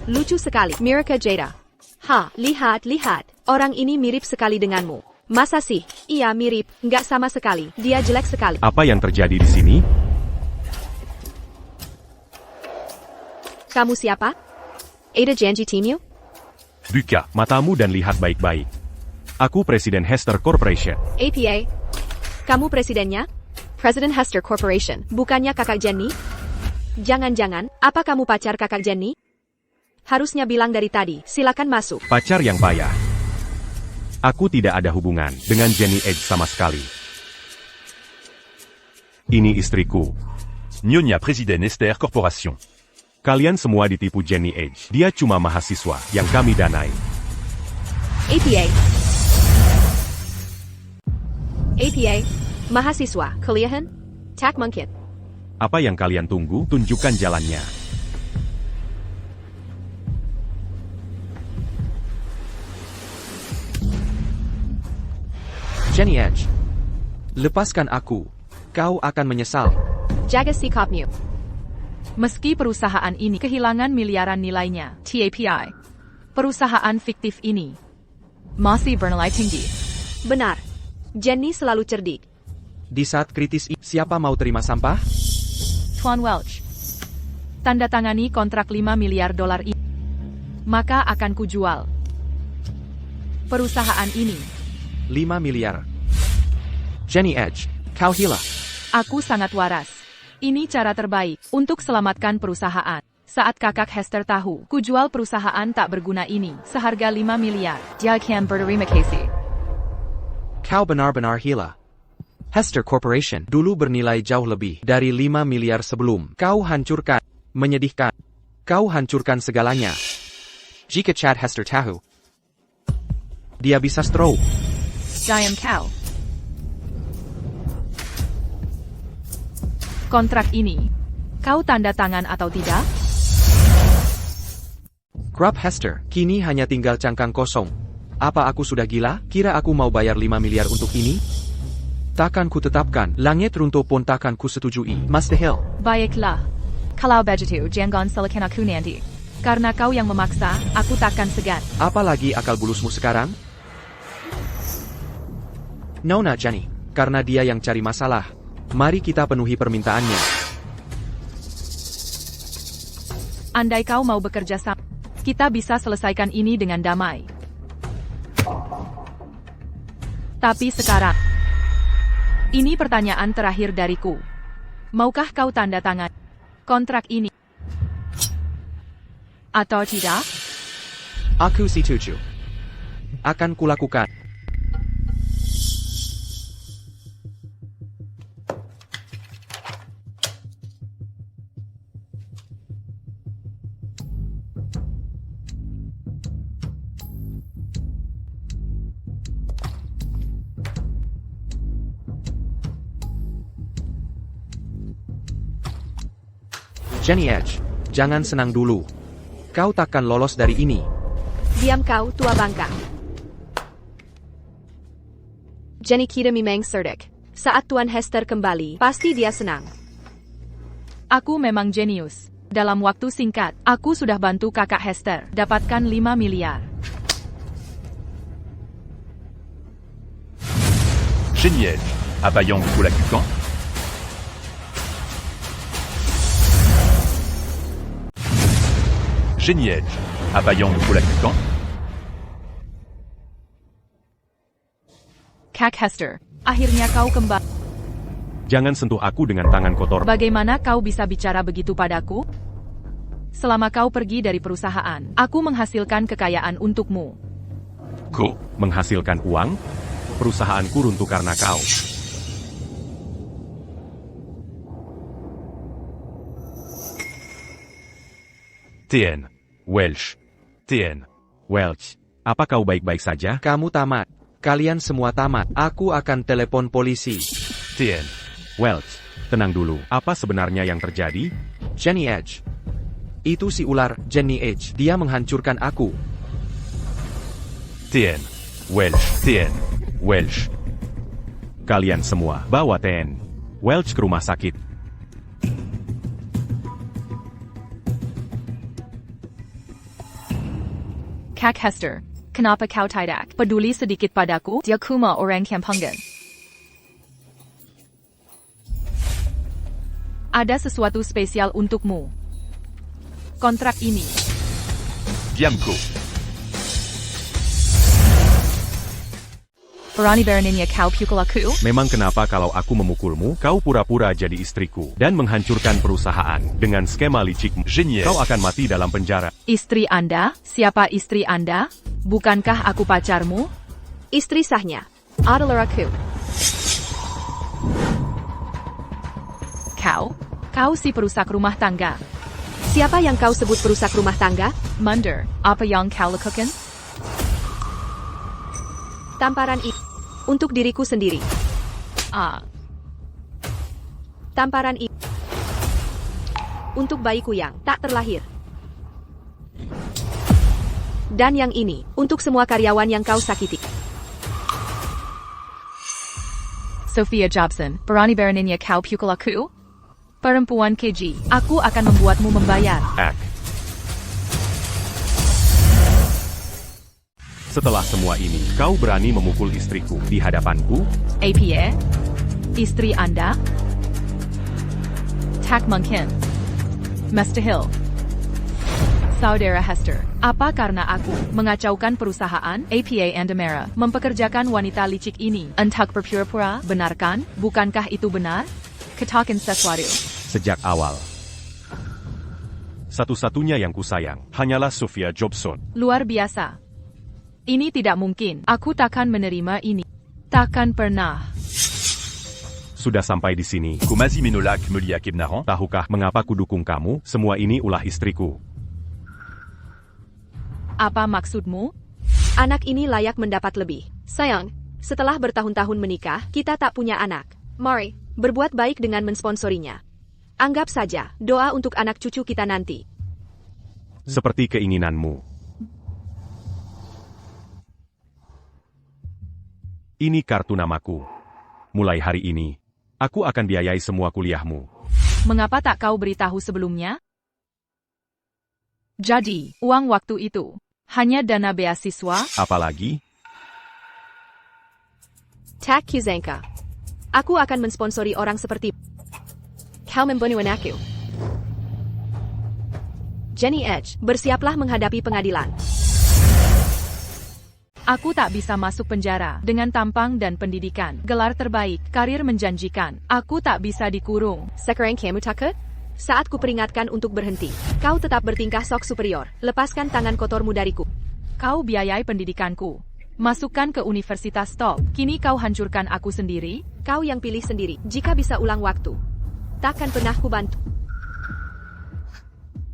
[SPEAKER 1] Lucu sekali, Mirka Jada. Ha, lihat. Orang ini mirip sekali denganmu. Masa sih? Iya mirip, nggak sama sekali. Dia jelek sekali.
[SPEAKER 2] Apa yang terjadi di sini?
[SPEAKER 1] Kamu siapa? Ada janji timmu?
[SPEAKER 2] Buka matamu dan lihat baik-baik. Aku Presiden Hester Corporation.
[SPEAKER 1] APA? Kamu presidennya? President Hester Corporation, bukannya kakak Jenny? Jangan-jangan, apa kamu pacar kakak Jenny? Harusnya bilang dari tadi, silakan masuk.
[SPEAKER 2] Pacar yang payah. Aku tidak ada hubungan dengan Jenny Edge sama sekali. Ini istriku.
[SPEAKER 5] Nyonya Presiden Hester Corporation.
[SPEAKER 2] Kalian semua ditipu Jenny Edge. Dia cuma mahasiswa yang kami danai.
[SPEAKER 1] APA? APA? Mahasiswa, kuliahan? Tak mungkin.
[SPEAKER 2] Apa yang kalian tunggu? Tunjukkan jalannya.
[SPEAKER 4] Jenny Edge. Lepaskan aku. Kau akan menyesal.
[SPEAKER 1] Jaga sikapmu.
[SPEAKER 3] Meski perusahaan ini kehilangan miliaran nilainya, TAPI. Perusahaan fiktif ini masih bernilai tinggi.
[SPEAKER 1] Benar. Jenny selalu cerdik.
[SPEAKER 4] Di saat kritis siapa mau terima sampah?
[SPEAKER 3] Tuan Welch. Tanda tangani kontrak 5 miliar dolar ini. Maka akan kujual perusahaan ini.
[SPEAKER 4] 5 miliar. Jenny Edge, kau gila.
[SPEAKER 3] Aku sangat waras. Ini cara terbaik untuk selamatkan perusahaan. Saat kakak Hester tahu, kujual perusahaan tak berguna ini seharga 5 miliar. Dia akan berterima kasih.
[SPEAKER 4] Kau benar-benar gila. Hester Corporation dulu bernilai jauh lebih dari 5 miliar sebelum kau hancurkan. Menyedihkan. Kau hancurkan segalanya. Jika Chad Hester tahu, dia bisa stroke.
[SPEAKER 3] Diam kau. Kontrak ini, kau tanda tangan atau tidak?
[SPEAKER 4] Grub Hester, kini hanya tinggal cangkang kosong. Apa aku sudah gila? Kira aku mau bayar 5 miliar untuk ini? Takkan ku tetapkan, langit runtuh pun takkan ku setujui. Mustahil.
[SPEAKER 3] Baiklah. Kalau begitu, jangan salahkan aku nanti. Karena kau yang memaksa, aku takkan segan.
[SPEAKER 4] Apalagi akal bulusmu sekarang? Nona Jenny, karena dia yang cari masalah. Mari kita penuhi permintaannya.
[SPEAKER 3] Andai kau mau bekerja sama, kita bisa selesaikan ini dengan damai. Tapi sekarang, ini pertanyaan terakhir dariku. Maukah kau tanda tangan kontrak ini? Atau tidak?
[SPEAKER 4] Aku setuju. Akan kulakukan. Jenny Edge, jangan senang dulu. Kau takkan lolos dari ini.
[SPEAKER 1] Diam kau, tua bangka. Jenny kira memang cerdik. Saat Tuan Hester kembali, pasti dia senang.
[SPEAKER 3] Aku memang jenius. Dalam waktu singkat, aku sudah bantu kakak Hester dapatkan 5 miliar.
[SPEAKER 5] Jenny Edge, Abayong Kulakukan. Jenny Edge, Abayong Kulakukan.
[SPEAKER 3] Kak Hester, akhirnya kau kembali.
[SPEAKER 2] Jangan sentuh aku dengan tangan kotor.
[SPEAKER 3] Bagaimana kau bisa bicara begitu padaku? Selama kau pergi dari perusahaan, aku menghasilkan kekayaan untukmu.
[SPEAKER 2] Ku menghasilkan uang? Perusahaanku runtuh karena kau.
[SPEAKER 5] TN. Welsh. TN.
[SPEAKER 2] Welch, apa kau baik-baik saja?
[SPEAKER 4] Kamu tamat. Kalian semua tamat. Aku akan telepon polisi.
[SPEAKER 5] TN.
[SPEAKER 2] Welch, tenang dulu. Apa sebenarnya yang terjadi?
[SPEAKER 4] Jenny Edge. Itu si ular, Jenny Edge. Dia menghancurkan aku.
[SPEAKER 5] TN. Welsh. TN. Welsh.
[SPEAKER 2] Kalian semua, bawa TN. Welch ke rumah sakit.
[SPEAKER 3] Kak Hester, kenapa kau tidak peduli sedikit padaku? Dia cuma orang kampungan. Ada sesuatu spesial untukmu. Kontrak ini.
[SPEAKER 5] Diamco.
[SPEAKER 3] Berani beraninya kau pukul aku?
[SPEAKER 2] Memang kenapa kalau aku memukulmu, kau pura-pura jadi istriku dan menghancurkan perusahaan dengan skema licikmu.
[SPEAKER 5] Jenny Edge.
[SPEAKER 2] Kau akan mati dalam penjara.
[SPEAKER 3] Istri Anda? Siapa istri Anda? Bukankah aku pacarmu?
[SPEAKER 1] Istri sahnya adalah aku.
[SPEAKER 3] Kau si perusak rumah tangga.
[SPEAKER 1] Siapa yang kau sebut perusak rumah tangga?
[SPEAKER 3] Munder, apa yang kau lakukan?
[SPEAKER 1] Tamparan itu untuk diriku sendiri. Tamparan itu untuk bayiku yang tak terlahir. Dan yang ini untuk semua karyawan yang kau sakiti.
[SPEAKER 3] Sophia Jobson, berani beraninya kau pukul aku? Perempuan keji, aku akan membuatmu membayar.
[SPEAKER 2] Setelah semua ini, kau berani memukul istriku di hadapanku?
[SPEAKER 3] APA? Istri Anda? Tak mungkin. Mr. Hill. Saudara Hester, apa karena aku mengacaukan perusahaan APA Andamera mempekerjakan wanita licik ini untuk berpura-pura? Benarkan? Bukankah itu benar? Katakan sesuatu.
[SPEAKER 2] Sejak awal. Satu-satunya yang kusayang hanyalah Sophia Jobson.
[SPEAKER 3] Luar biasa. Ini tidak mungkin. Aku takkan menerima ini. Takkan pernah.
[SPEAKER 2] Sudah sampai di sini.
[SPEAKER 5] Kumazi Menolak Melia Kebnaran.
[SPEAKER 2] Tahukah mengapa kudukung kamu? Semua ini ulah istriku.
[SPEAKER 3] Apa maksudmu?
[SPEAKER 1] Anak ini layak mendapat lebih. Sayang, setelah bertahun-tahun menikah, kita tak punya anak. Mari, berbuat baik dengan mensponsorinya. Anggap saja, doa untuk anak cucu kita nanti.
[SPEAKER 2] Seperti keinginanmu. Ini kartu namaku. Mulai hari ini, aku akan biayai semua kuliahmu.
[SPEAKER 3] Mengapa tak kau beritahu sebelumnya? Jadi, uang waktu itu hanya dana beasiswa?
[SPEAKER 2] Apalagi,
[SPEAKER 1] Tak Kuzanka. Aku akan mensponsori orang seperti kau membunuh anakku. Jenny Edge, bersiaplah menghadapi pengadilan.
[SPEAKER 3] Aku tak bisa masuk penjara dengan tampang dan pendidikan. Gelar terbaik, karir menjanjikan. Aku tak bisa dikurung.
[SPEAKER 1] Sekarang kamu takut? Saat ku peringatkan untuk berhenti, kau tetap bertingkah sok superior. Lepaskan tangan kotormu dariku.
[SPEAKER 3] Kau biayai pendidikanku. Masukkan ke universitas top. Kini kau hancurkan aku sendiri?
[SPEAKER 1] Kau yang pilih sendiri. Jika bisa ulang waktu, takkan pernah ku bantu.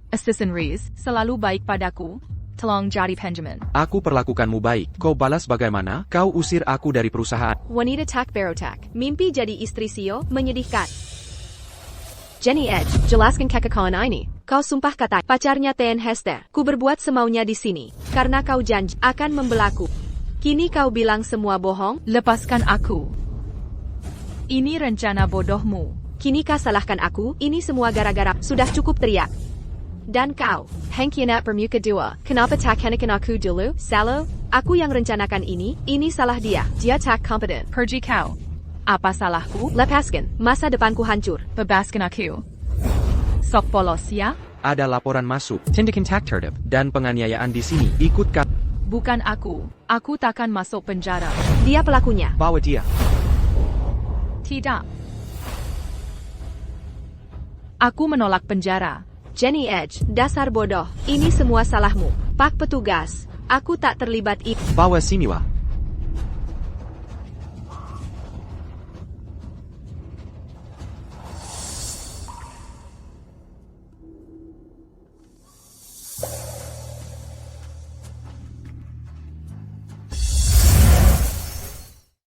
[SPEAKER 3] Assistant Reese, selalu baik padaku. Tolong jadi Benjamin.
[SPEAKER 4] Aku perlakukanmu baik. Kau balas bagaimana? Kau usir aku dari perusahaan.
[SPEAKER 1] Wanita tak berotak. Mimpi jadi istri CEO, menyedihkan. Jenny Edge, jelaskan kekekalan ini. Kau sumpah kata pacarnya Ten Hester. Ku berbuat semaunya di sini, karena kau janji akan membelaku. Kini kau bilang semua bohong?
[SPEAKER 3] Lepaskan aku. Ini rencana bodohmu.
[SPEAKER 1] Kini kau salahkan aku? Ini semua gara-gara sudah cukup teriak. Dan kau, Hengkianat bermuka dua. Kenapa tak henekan aku dulu? Salo, aku yang rencanakan ini salah dia. Dia tak kompeten.
[SPEAKER 3] Pergi kau. Apa salahku?
[SPEAKER 1] Lepaskan, masa depanku hancur.
[SPEAKER 3] Bebaskan aku. Sok polos ya?
[SPEAKER 4] Ada laporan masuk. Tindakan tak tertib dan penganiayaan di sini. Ikut kami.
[SPEAKER 3] Bukan aku. Aku takkan masuk penjara.
[SPEAKER 1] Dia pelakunya.
[SPEAKER 4] Bawa dia.
[SPEAKER 3] Tidak. Aku menolak penjara.
[SPEAKER 1] Jenny Edge, dasar bodoh. Ini semua salahmu. Pak petugas, aku tak terlibat.
[SPEAKER 4] Bawa sini, Wah.